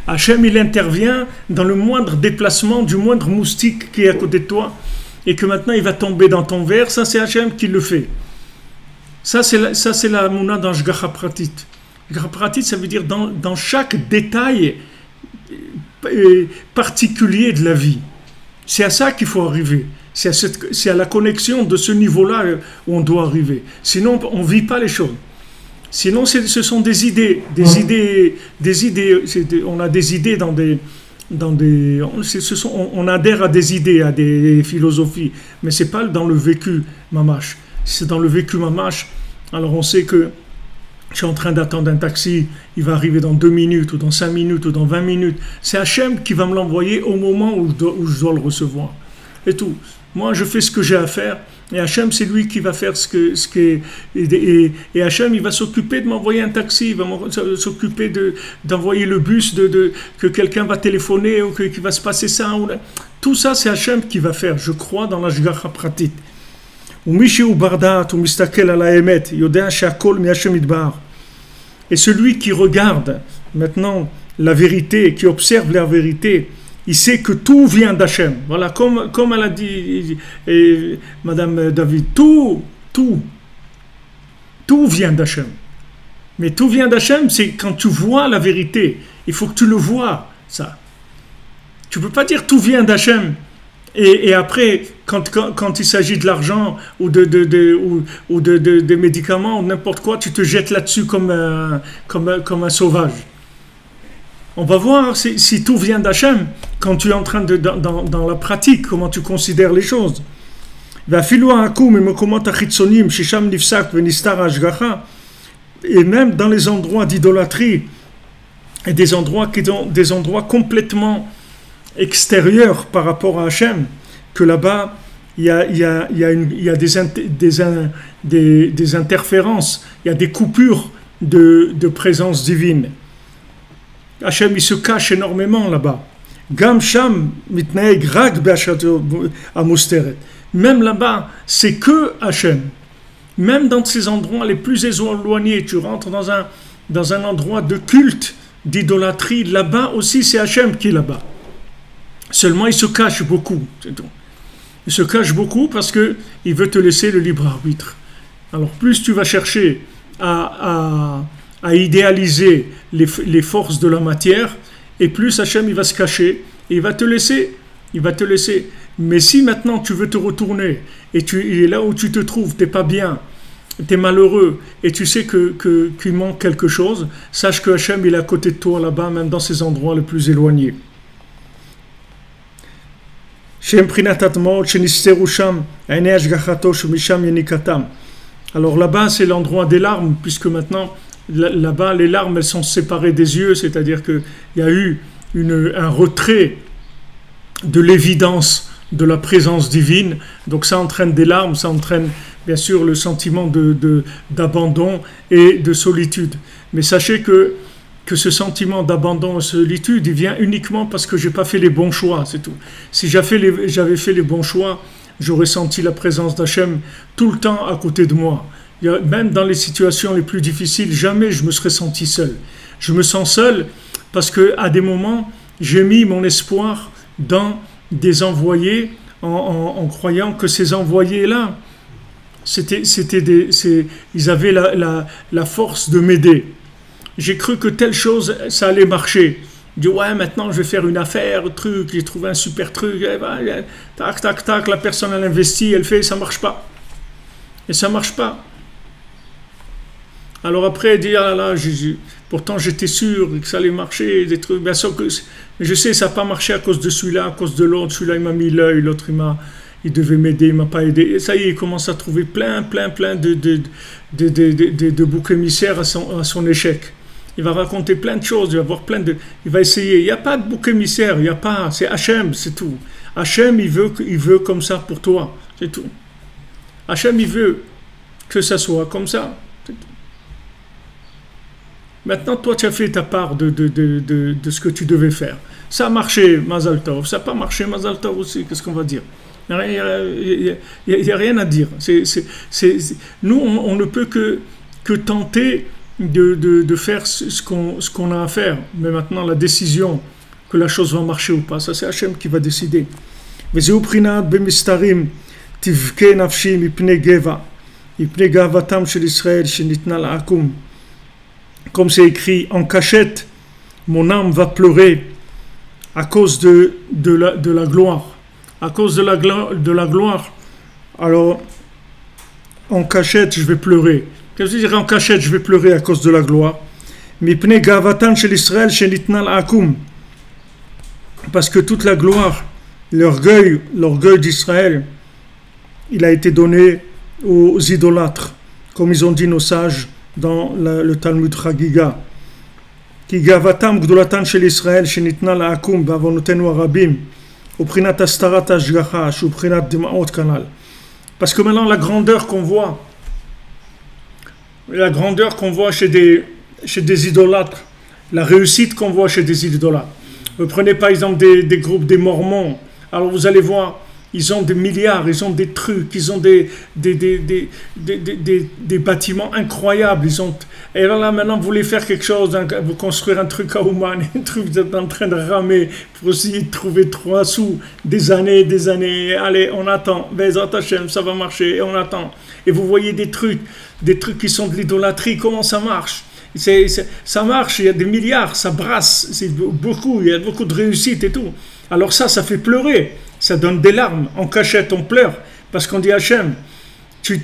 Hachem, il intervient dans le moindre déplacement du moindre moustique qui est à côté de toi et que maintenant il va tomber dans ton verre, ça c'est Hachem qui le fait. Ça c'est la mouna dans Shgacha Pratit. Shgacha Pratit, ça veut dire dans chaque détail particulier de la vie. C'est à ça qu'il faut arriver. C'est à la connexion de ce niveau-là où on doit arriver. Sinon, on ne vit pas les choses. Sinon, ce sont des idées. On a des idées on adhère à des idées, à des philosophies. Mais ce n'est pas dans le vécu mamash. Si c'est dans le vécu mamash, alors on sait que je suis en train d'attendre un taxi, il va arriver dans 2 minutes, ou dans 5 minutes, ou dans 20 minutes. C'est Hachem qui va me l'envoyer au moment où je dois le recevoir. Et tout. Moi, je fais ce que j'ai à faire, et Hachem, c'est lui qui va faire et Hachem, il va s'occuper de m'envoyer un taxi, il va s'occuper d'envoyer le bus, que quelqu'un va téléphoner, ou qu'il va se passer ça. Tout ça, c'est Hachem qui va faire. Je crois dans la Shgacha Pratit. Et celui qui regarde maintenant la vérité, qui observe la vérité, il sait que tout vient d'Hachem. Voilà, comme elle a dit Madame David, tout vient d'Hachem. Mais tout vient d'Hachem, c'est quand tu vois la vérité. Il faut que tu le vois, ça. Tu ne peux pas dire tout vient d'Hachem. Et après, quand il s'agit de l'argent ou de médicaments ou n'importe quoi, tu te jettes là-dessus comme un sauvage. On va voir si tout vient d'Hachem quand tu es en train dans la pratique, comment tu considères les choses. Et même dans les endroits d'idolâtrie et des endroits complètement extérieur par rapport à Hachem, que là-bas, il y a des interférences, il y a des coupures de présence divine. Hachem, il se cache énormément là-bas. Gam Sham mitnaeg rak be'ashato amusteret. Même là-bas, c'est que Hachem. Même dans ces endroits les plus éloignés, tu rentres dans un endroit de culte, d'idolâtrie, là-bas aussi c'est Hachem qui est là-bas. Seulement il se cache beaucoup, c'est tout. Il se cache beaucoup parce qu'il veut te laisser le libre arbitre. Alors plus tu vas chercher à idéaliser les forces de la matière, et plus Hachem il va se cacher, et il va te laisser. Mais si maintenant tu veux te retourner, et tu es là où tu te trouves, tu n'es pas bien, tu es malheureux, et tu sais qu'il manque quelque chose, sache que Hachem il est à côté de toi là-bas, même dans ces endroits les plus éloignés. Alors là-bas c'est l'endroit des larmes, puisque maintenant là-bas les larmes elles sont séparées des yeux, c'est-à-dire qu'il y a eu un retrait de l'évidence de la présence divine, donc ça entraîne des larmes, ça entraîne bien sûr le sentiment d'abandon et de solitude. Mais sachez que ce sentiment d'abandon et de solitude, il vient uniquement parce que je n'ai pas fait les bons choix, c'est tout. Si j'avais fait les bons choix, j'aurais senti la présence d'Hachem tout le temps à côté de moi. Même dans les situations les plus difficiles, jamais je me serais senti seul. Je me sens seul parce qu'à des moments, j'ai mis mon espoir dans des envoyés en croyant que ces envoyés-là, ils avaient la force de m'aider. J'ai cru que telle chose, ça allait marcher. Je dis, ouais, maintenant je vais faire une affaire, truc, j'ai trouvé un super truc, tac, tac, tac, la personne elle investit, elle fait, ça marche pas. Et ça marche pas. Alors après, elle dit, ah là là, pourtant j'étais sûr que ça allait marcher, des trucs, bien sûr que, je sais, ça n'a pas marché à cause de celui-là, à cause de l'autre, celui-là il m'a mis l'œil, l'autre il devait m'aider, il m'a pas aidé. Et ça y est, il commence à trouver plein de boucs émissaires à son échec. Il va raconter plein de choses, il va essayer. Il n'y a pas de bouc émissaire, il n'y a pas, c'est Hachem, c'est tout. Hachem, il veut comme ça pour toi, c'est tout. Hachem, il veut que ça soit comme ça, c'est tout. Maintenant, toi, tu as fait ta part de ce que tu devais faire. Ça a marché, Mazal Tov. Ça n'a pas marché, Mazal Tov aussi. Qu'est-ce qu'on va dire? Il n'y a rien à dire. Nous, on ne peut que tenter de faire ce qu'on a à faire. Mais maintenant, la décision que la chose va marcher ou pas, ça c'est Hachem qui va décider. Comme c'est écrit, en cachette, mon âme va pleurer à cause de la gloire. À cause de la gloire, alors en cachette, je vais pleurer. Qu'est-ce que je dirais en cachette, je vais pleurer à cause de la gloire? Parce que toute la gloire, l'orgueil d'Israël, il a été donné aux idolâtres, comme ils ont dit nos sages dans le Talmud Chagiga. Ki gavatam gdolatan shel Israël shenitna la'akum ba'avonotenu harabim uprinat astarat hashgacha shuprinat demaot kanal. Parce que maintenant la grandeur qu'on voit chez des idolâtres, la réussite qu'on voit chez des idolâtres. Vous prenez par exemple des groupes des Mormons. Alors vous allez voir, ils ont des milliards, ils ont des trucs, ils ont des bâtiments incroyables. Et là, maintenant, vous voulez faire quelque chose, vous construire un truc à Ouman, un truc, vous êtes en train de ramer pour essayer de trouver 3 sous, des années, allez, on attend, Bezat Hashem, ça va marcher, et on attend. Et vous voyez des trucs qui sont de l'idolâtrie, comment ça marche? Ça marche, il y a des milliards, ça brasse, il y a beaucoup de réussite et tout. Alors ça fait pleurer. Ça donne des larmes. En cachette, on pleure. Parce qu'on dit Hachem, tu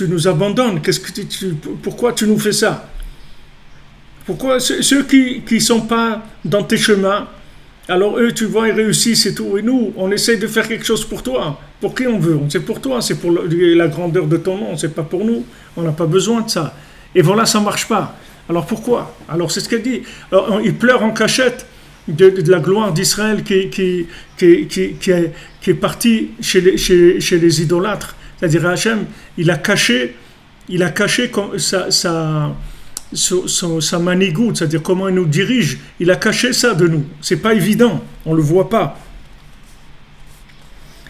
nous abandonnes. Pourquoi tu nous fais ça? Pourquoi ceux qui ne sont pas dans tes chemins, alors eux, tu vois, ils réussissent et tout. Et nous, on essaye de faire quelque chose pour toi. Pour qui on veut? C'est pour toi, c'est pour la grandeur de ton nom. C'est pas pour nous. On n'a pas besoin de ça. Et voilà, ça ne marche pas. Alors pourquoi? Alors c'est ce qu'elle dit. Alors, ils pleurent en cachette. de la gloire d'Israël qui est partie chez les idolâtres. C'est-à-dire Hachem, il a caché sa manigoute, c'est-à-dire comment il nous dirige. Il a caché ça de nous. C'est pas évident, on le voit pas.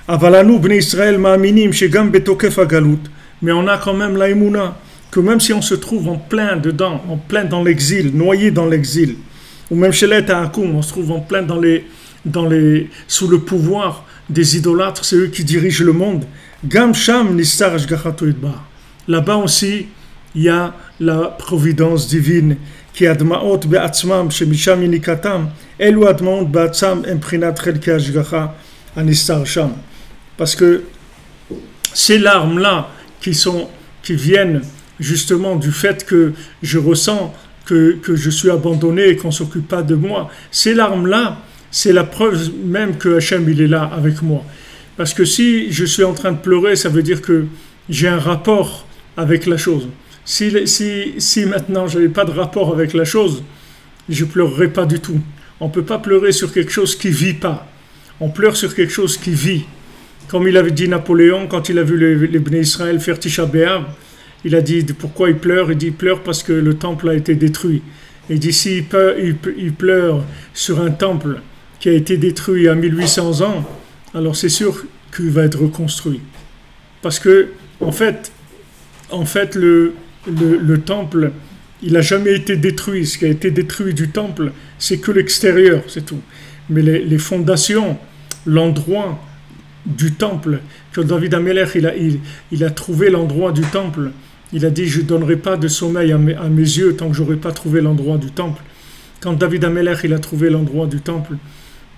Avalanu bnei Israël ma'aminim shegam betokef hagalut. Mais on a quand même la émouna que même si on se trouve en plein dedans, en plein dans l'exil, noyé dans l'exil, ou même chez les Ta'akoum, on se trouve en plein sous le pouvoir des idolâtres, c'est eux qui dirigent le monde. Gam sham nistar hashgachato yitbarach. Là-bas aussi, il y a la providence divine qui admaot be'atzmam shemisham yinikatam elu admaot be'atzam emprinat chelke hashgacha anistar sham. Parce que ces larmes-là qui viennent justement du fait que je ressens que je suis abandonné et qu'on ne s'occupe pas de moi, ces larmes-là, c'est la preuve même que Hachem il est là avec moi. Parce que si je suis en train de pleurer, ça veut dire que j'ai un rapport avec la chose. Si maintenant je n'avais pas de rapport avec la chose, je ne pleurerais pas du tout. On ne peut pas pleurer sur quelque chose qui ne vit pas. On pleure sur quelque chose qui vit. Comme il avait dit Napoléon quand il a vu les Bnei Israël faire Tisha B'Av, il a dit pourquoi il pleure. Il dit il pleure parce que le temple a été détruit. Il dit s'il pleure sur un temple qui a été détruit il y a 1800 ans, alors c'est sûr qu'il va être reconstruit. Parce que en fait le temple, il n'a jamais été détruit. Ce qui a été détruit du temple, c'est que l'extérieur, c'est tout. Mais les fondations, l'endroit du temple, que David Amelech, il a trouvé l'endroit du temple. Il a dit, je ne donnerai pas de sommeil à mes yeux tant que je n'aurai pas trouvé l'endroit du temple. Quand David Amelech, il a trouvé l'endroit du temple,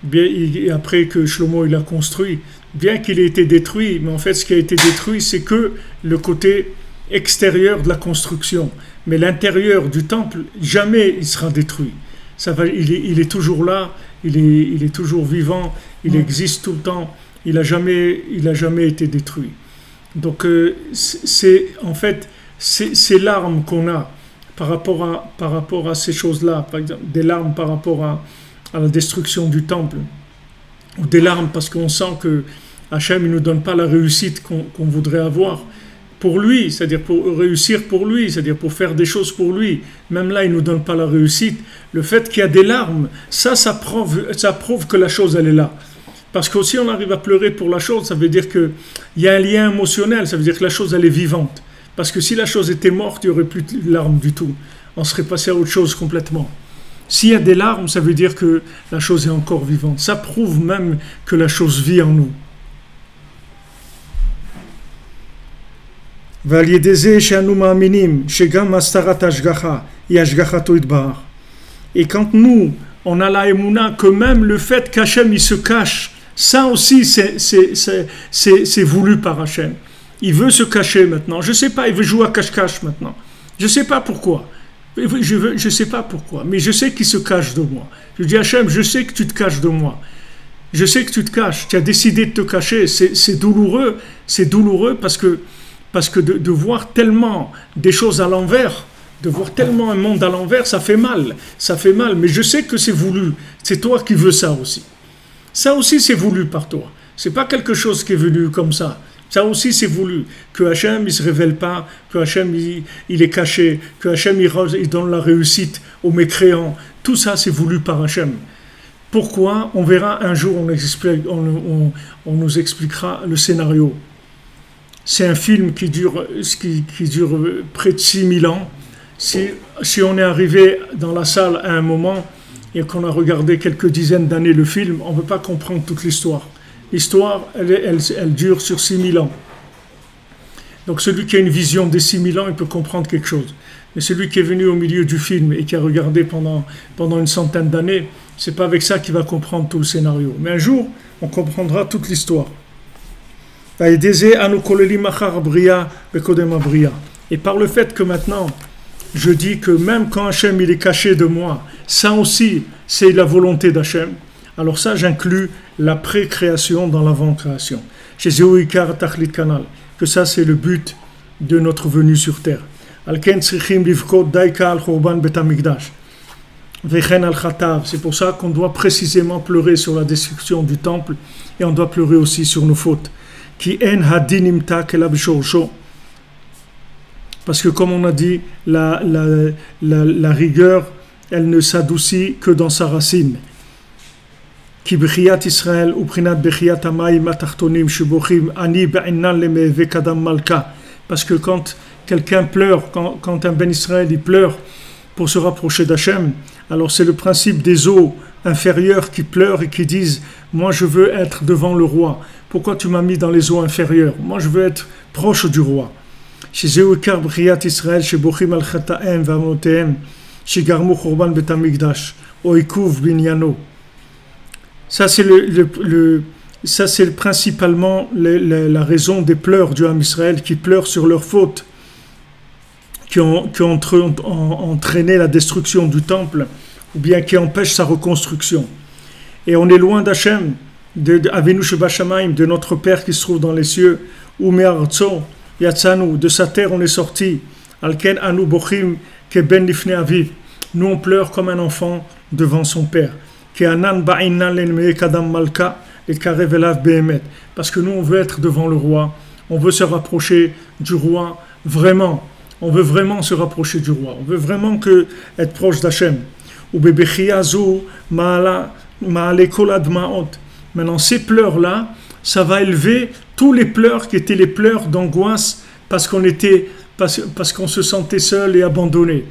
bien, et après que Shlomo, il a construit, bien qu'il ait été détruit, mais en fait, ce qui a été détruit, c'est que le côté extérieur de la construction. Mais l'intérieur du temple, jamais il sera détruit. Il est toujours là, il est toujours vivant, il existe tout le temps. Il n'a jamais été détruit. Donc, c'est en fait ces larmes qu'on a par rapport à ces choses-là, par exemple, des larmes par rapport à la destruction du temple, ou des larmes parce qu'on sent que Hachem ne nous donne pas la réussite qu'on voudrait avoir pour lui, c'est-à-dire pour réussir pour lui, c'est-à-dire pour faire des choses pour lui. Même là, il ne nous donne pas la réussite. Le fait qu'il y a des larmes, ça prouve que la chose, elle est là. Parce que si on arrive à pleurer pour la chose, ça veut dire qu'il y a un lien émotionnel, ça veut dire que la chose, elle est vivante. Parce que si la chose était morte, il n'y aurait plus de larmes du tout. On serait passé à autre chose complètement. S'il y a des larmes, ça veut dire que la chose est encore vivante. Ça prouve même que la chose vit en nous. Et quand nous, on a la émouna que même le fait qu'Hachem il se cache, ça aussi c'est voulu par Hachem. Il veut se cacher maintenant. Je ne sais pas, il veut jouer à cache-cache maintenant. Je ne sais pas pourquoi. Je sais pas pourquoi, mais je sais qu'il se cache de moi. Je dis Hachem, je sais que tu te caches de moi. Je sais que tu te caches. Tu as décidé de te cacher. C'est douloureux. C'est douloureux parce que de voir tellement des choses à l'envers, de voir tellement un monde à l'envers, ça fait mal. Ça fait mal, mais je sais que c'est voulu. C'est toi qui veux ça aussi. Ça aussi, c'est voulu par toi. C'est pas quelque chose qui est venu comme ça. Ça aussi, c'est voulu. Que Hachem, il ne se révèle pas, que Hachem, il est caché, que Hachem, il donne la réussite aux mécréants. Tout ça, c'est voulu par Hachem. Pourquoi? On verra un jour, on nous expliquera le scénario. C'est un film qui dure près de 6000 ans. Si on est arrivé dans la salle à un moment et qu'on a regardé quelques dizaines d'années le film, on ne peut pas comprendre toute l'histoire. L'histoire, elle dure sur 6000 ans. Donc celui qui a une vision des 6000 ans, il peut comprendre quelque chose. Mais celui qui est venu au milieu du film et qui a regardé pendant une centaine d'années, c'est pas avec ça qu'il va comprendre tout le scénario. Mais un jour, on comprendra toute l'histoire. Et par le fait que maintenant, je dis que même quand Hachem il est caché de moi, ça aussi, c'est la volonté d'Hachem. Alors ça, j'inclus la pré-création dans l'avant-création. Que ça, c'est le but de notre venue sur terre. Vechen al-Khatav. C'est pour ça qu'on doit précisément pleurer sur la destruction du temple et on doit pleurer aussi sur nos fautes. Ki en hadinimta kelab shorsho. Parce que comme on a dit, la rigueur, elle ne s'adoucit que dans sa racine. Ki bechiyat Israël ou prinat bechiyat amayim atachtonim shubochim ani be'innan lemeve kadam malka. Parce que quand quelqu'un pleure, quand un Ben Israël il pleure pour se rapprocher d'Hachem, alors c'est le principe des eaux inférieures qui pleurent et qui disent « Moi je veux être devant le roi. Pourquoi tu m'as mis dans les eaux inférieures? Moi je veux être proche du roi. » Shezeu ikar bechiyat Israël shebochim al chataem v'amoteem shegarmu chorban betamikdash oikuv binyano. Ça c'est ça c'est principalement la raison des pleurs du Ham Israël qui pleurent sur leurs fautes, qui ont entraîné la destruction du temple ou bien qui empêchent sa reconstruction. Et on est loin d'Hachem, de Avinu Shebashamayim, de notre Père qui se trouve dans les cieux, ou Me'artso Yatsanu, de sa terre on est sorti. Alken anu bochim ke ben lifnei aviv. Nous on pleure comme un enfant devant son père. Parce que nous on veut être devant le roi, on veut se rapprocher du roi vraiment, on veut vraiment se rapprocher du roi, on veut vraiment être proche d'Hachem. Maintenant ces pleurs là, ça va élever tous les pleurs qui étaient les pleurs d'angoisse parce qu'on se sentait seul et abandonné.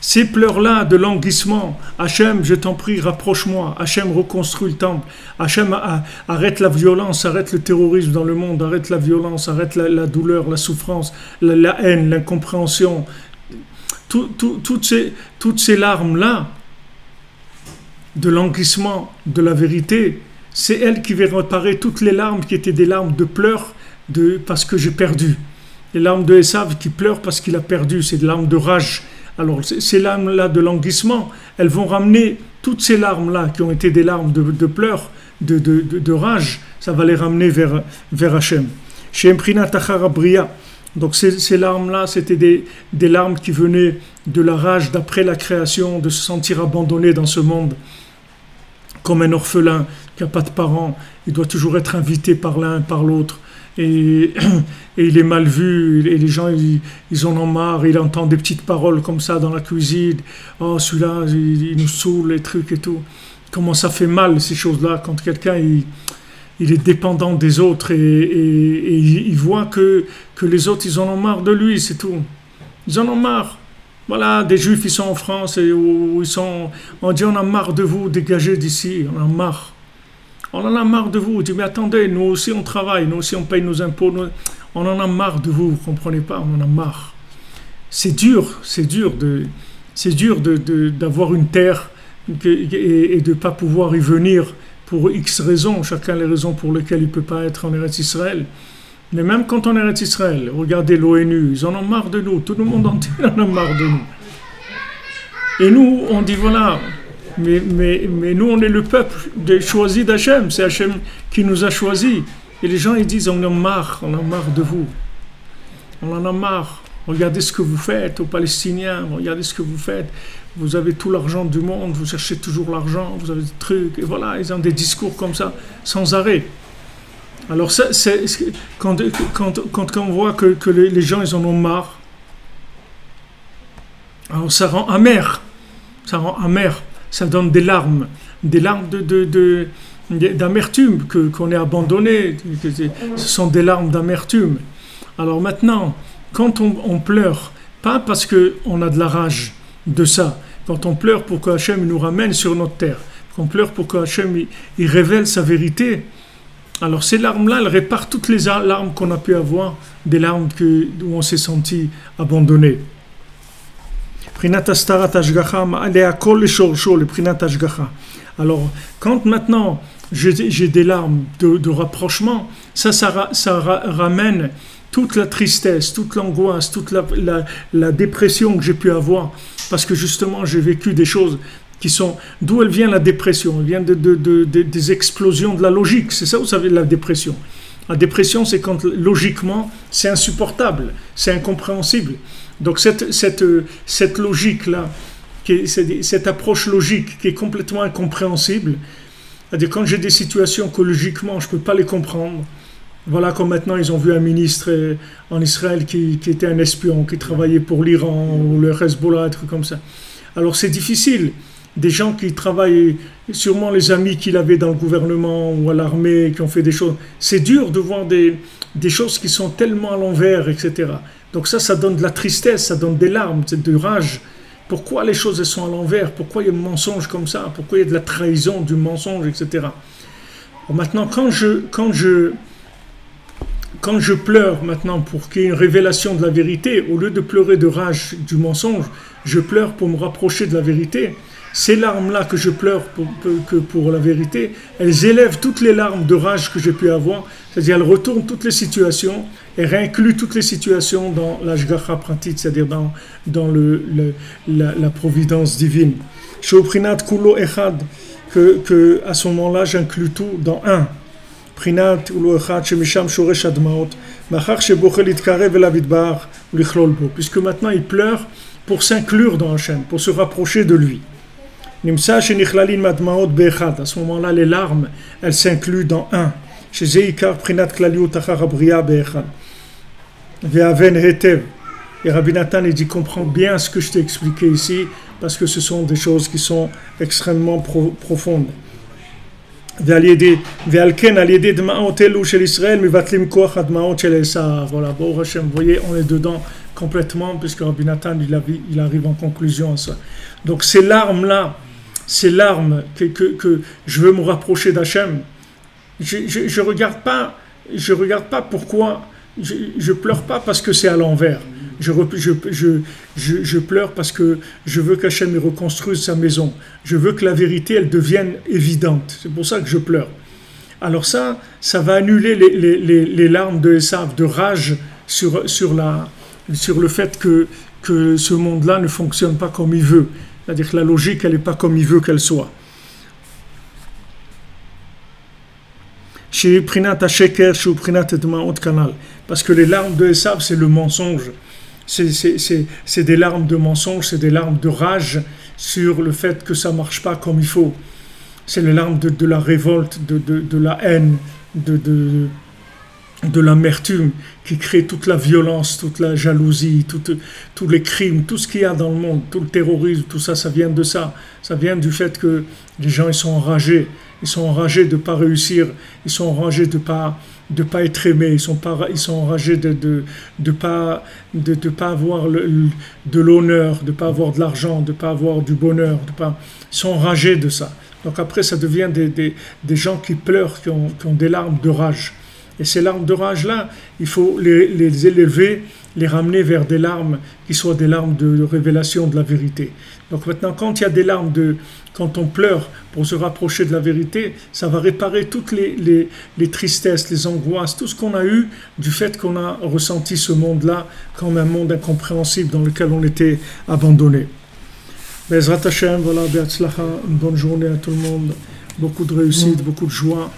Ces pleurs-là de languissement, Hachem, je t'en prie, rapproche-moi. Hachem, reconstruit le temple. Hachem, arrête la violence, arrête le terrorisme dans le monde, arrête la violence, arrête la douleur, la souffrance, la haine, l'incompréhension. Toutes ces larmes-là, de languissement, de la vérité, c'est elle qui va réparer toutes les larmes qui étaient des larmes de pleurs parce que j'ai perdu. Les larmes de Esav qui pleurent parce qu'il a perdu, c'est des larmes de rage. Alors ces larmes-là de languissement, elles vont ramener toutes ces larmes-là qui ont été des larmes de pleurs, de rage, ça va les ramener vers Hachem. Donc ces larmes-là, c'était des larmes qui venaient de la rage d'après la création, de se sentir abandonné dans ce monde, comme un orphelin qui n'a pas de parents, il doit toujours être invité par l'un, par l'autre. Et il est mal vu, et les gens ils en ont marre, il entend des petites paroles comme ça dans la cuisine, oh celui-là il nous saoule, les trucs et tout. Comment ça fait mal ces choses-là quand quelqu'un il est dépendant des autres et il voit que les autres ils en ont marre de lui, c'est tout. Ils en ont marre. Voilà, des juifs ils sont en France et où on dit on a marre de vous, dégagez d'ici, on a marre. On en a marre de vous. On dit, mais attendez, nous aussi on travaille, nous aussi on paye nos impôts. On en a marre de vous, vous ne comprenez pas, on en a marre. C'est dur d'avoir une terre et de ne pas pouvoir y venir pour X raisons, chacun les raisons pour lesquelles il ne peut pas être en Eretz Israël. Mais même quand on est en Eretz Israël, regardez l'ONU, ils en ont marre de nous, tout le monde entier en a marre de nous. Et nous, on dit voilà. Mais nous, on est le peuple choisi d'Hachem. C'est Hachem qui nous a choisis. Et les gens, ils disent, on en a marre de vous. On en a marre. Regardez ce que vous faites aux Palestiniens. Regardez ce que vous faites. Vous avez tout l'argent du monde. Vous cherchez toujours l'argent. Vous avez des trucs. Et voilà, ils ont des discours comme ça, sans arrêt. Alors, quand on voit que les gens, ils en ont marre, alors ça rend amer. Ça rend amer. Ça donne des larmes d'amertume, qu'on est abandonné, ce sont des larmes d'amertume. Alors maintenant, quand on pleure, pas parce qu'on a de la rage de ça, quand on pleure pour que Hachem nous ramène sur notre terre, qu'on pleure pour que Hachem il révèle sa vérité, alors ces larmes-là, elles réparent toutes les larmes qu'on a pu avoir, des larmes où on s'est senti abandonné. Alors, quand maintenant j'ai des larmes de rapprochement, ça ramène toute la tristesse, toute l'angoisse, toute la dépression que j'ai pu avoir, parce que justement j'ai vécu des choses qui sont... D'où elle vient la dépression? Elle vient des explosions de la logique, c'est ça vous savez la dépression. La dépression, c'est quand logiquement c'est insupportable, c'est incompréhensible. Donc cette logique-là, cette approche logique qui est complètement incompréhensible. C'est-à-dire quand j'ai des situations que logiquement je ne peux pas les comprendre. Voilà, comme maintenant ils ont vu un ministre en Israël qui était un espion, qui travaillait pour l'Iran ou le Hezbollah, un truc comme ça. Alors c'est difficile. Des gens qui travaillent, sûrement les amis qu'il avait dans le gouvernement ou à l'armée, qui ont fait des choses. C'est dur de voir des choses qui sont tellement à l'envers, etc. Donc ça donne de la tristesse, ça donne des larmes, de rage. Pourquoi les choses elles sont à l'envers? Pourquoi il y a un mensonge comme ça? Pourquoi il y a de la trahison, du mensonge, etc. Bon, maintenant, quand je pleure maintenant pour qu'il y ait une révélation de la vérité, au lieu de pleurer de rage du mensonge, je pleure pour me rapprocher de la vérité. Ces larmes-là que je pleure pour la vérité, elles élèvent toutes les larmes de rage que j'ai pu avoir, c'est-à-dire elles retournent toutes les situations et réincluent toutes les situations dans l'ashgacha pratit, c'est-à-dire dans la providence divine. Shoprinat kulo echad, que à ce moment-là j'inclus tout dans un. Prinat kulo echad shemisham shoresh admaot, machar shebochel itkarev elav yitbarach ulichlol bo, puisque maintenant il pleure pour s'inclure dans Hachem, pour se rapprocher de lui. Nimsa shenichlalim madmaot beechad, à ce moment-là les larmes elles s'incluent dans un. Chez Zeikar prinat klaliut achar abria beechad. Ve'aven hetev. Et Rabbi Nathan il dit comprends bien ce que je t'ai expliqué ici parce que ce sont des choses qui sont extrêmement profondes. Ve'alken al yedei dma'ot elu shel Israël mivatlim koach adma'ot shel Esav. Voilà, bon Hashem, vous voyez, on est dedans complètement puisque Rabbi Nathan il arrive en conclusion à ça. Donc ces larmes-là, ces larmes que je veux me rapprocher d'Hachem, je regarde pas pourquoi, je pleure pas parce que c'est à l'envers. Je pleure parce que je veux qu'Hachem reconstruise sa maison. Je veux que la vérité, elle devienne évidente. C'est pour ça que je pleure. Alors ça va annuler les larmes de Esav, de rage sur le fait que ce monde-là ne fonctionne pas comme il veut. C'est-à-dire que la logique, elle n'est pas comme il veut qu'elle soit. Parce que les larmes de Esav, c'est le mensonge. C'est des larmes de mensonge, c'est des larmes de rage sur le fait que ça ne marche pas comme il faut. C'est les larmes de la révolte, de la haine, de l'amertume qui crée toute la violence, toute la jalousie, tous les crimes, tout ce qu'il y a dans le monde, tout le terrorisme, tout ça, ça vient de ça. Ça vient du fait que les gens ils sont enragés. Ils sont enragés de ne pas réussir, ils sont enragés de pas être aimés, ils sont enragés de pas avoir de l'honneur, de pas avoir de l'argent, de pas avoir du bonheur, ils sont enragés de ça. Donc après ça devient des gens qui pleurent, qui ont des larmes de rage. Et ces larmes de rage-là, il faut les élever, les ramener vers des larmes qui soient des larmes de révélation de la vérité. Donc maintenant, quand il y a des larmes quand on pleure pour se rapprocher de la vérité, ça va réparer toutes les tristesses, les angoisses, tout ce qu'on a eu du fait qu'on a ressenti ce monde-là comme un monde incompréhensible dans lequel on était abandonné. Bezrat Hashem, voilà, Be'atzlacha, une bonne journée à tout le monde, beaucoup de réussite, beaucoup de joie.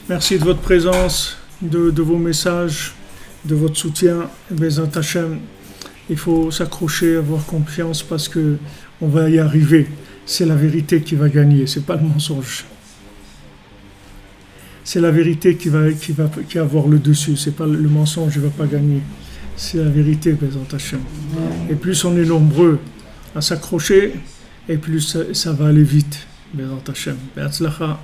Merci de votre présence, de vos messages, de votre soutien. Bezrat Hashem, il faut s'accrocher, avoir confiance parce que on va y arriver. C'est la vérité qui va gagner, c'est pas le mensonge. C'est la vérité qui va avoir le dessus. C'est pas le mensonge, il va pas gagner. C'est la vérité, Bezrat Hashem. Et plus on est nombreux à s'accrocher, et plus ça va aller vite, Bezrat Hashem. Be'atzlacha.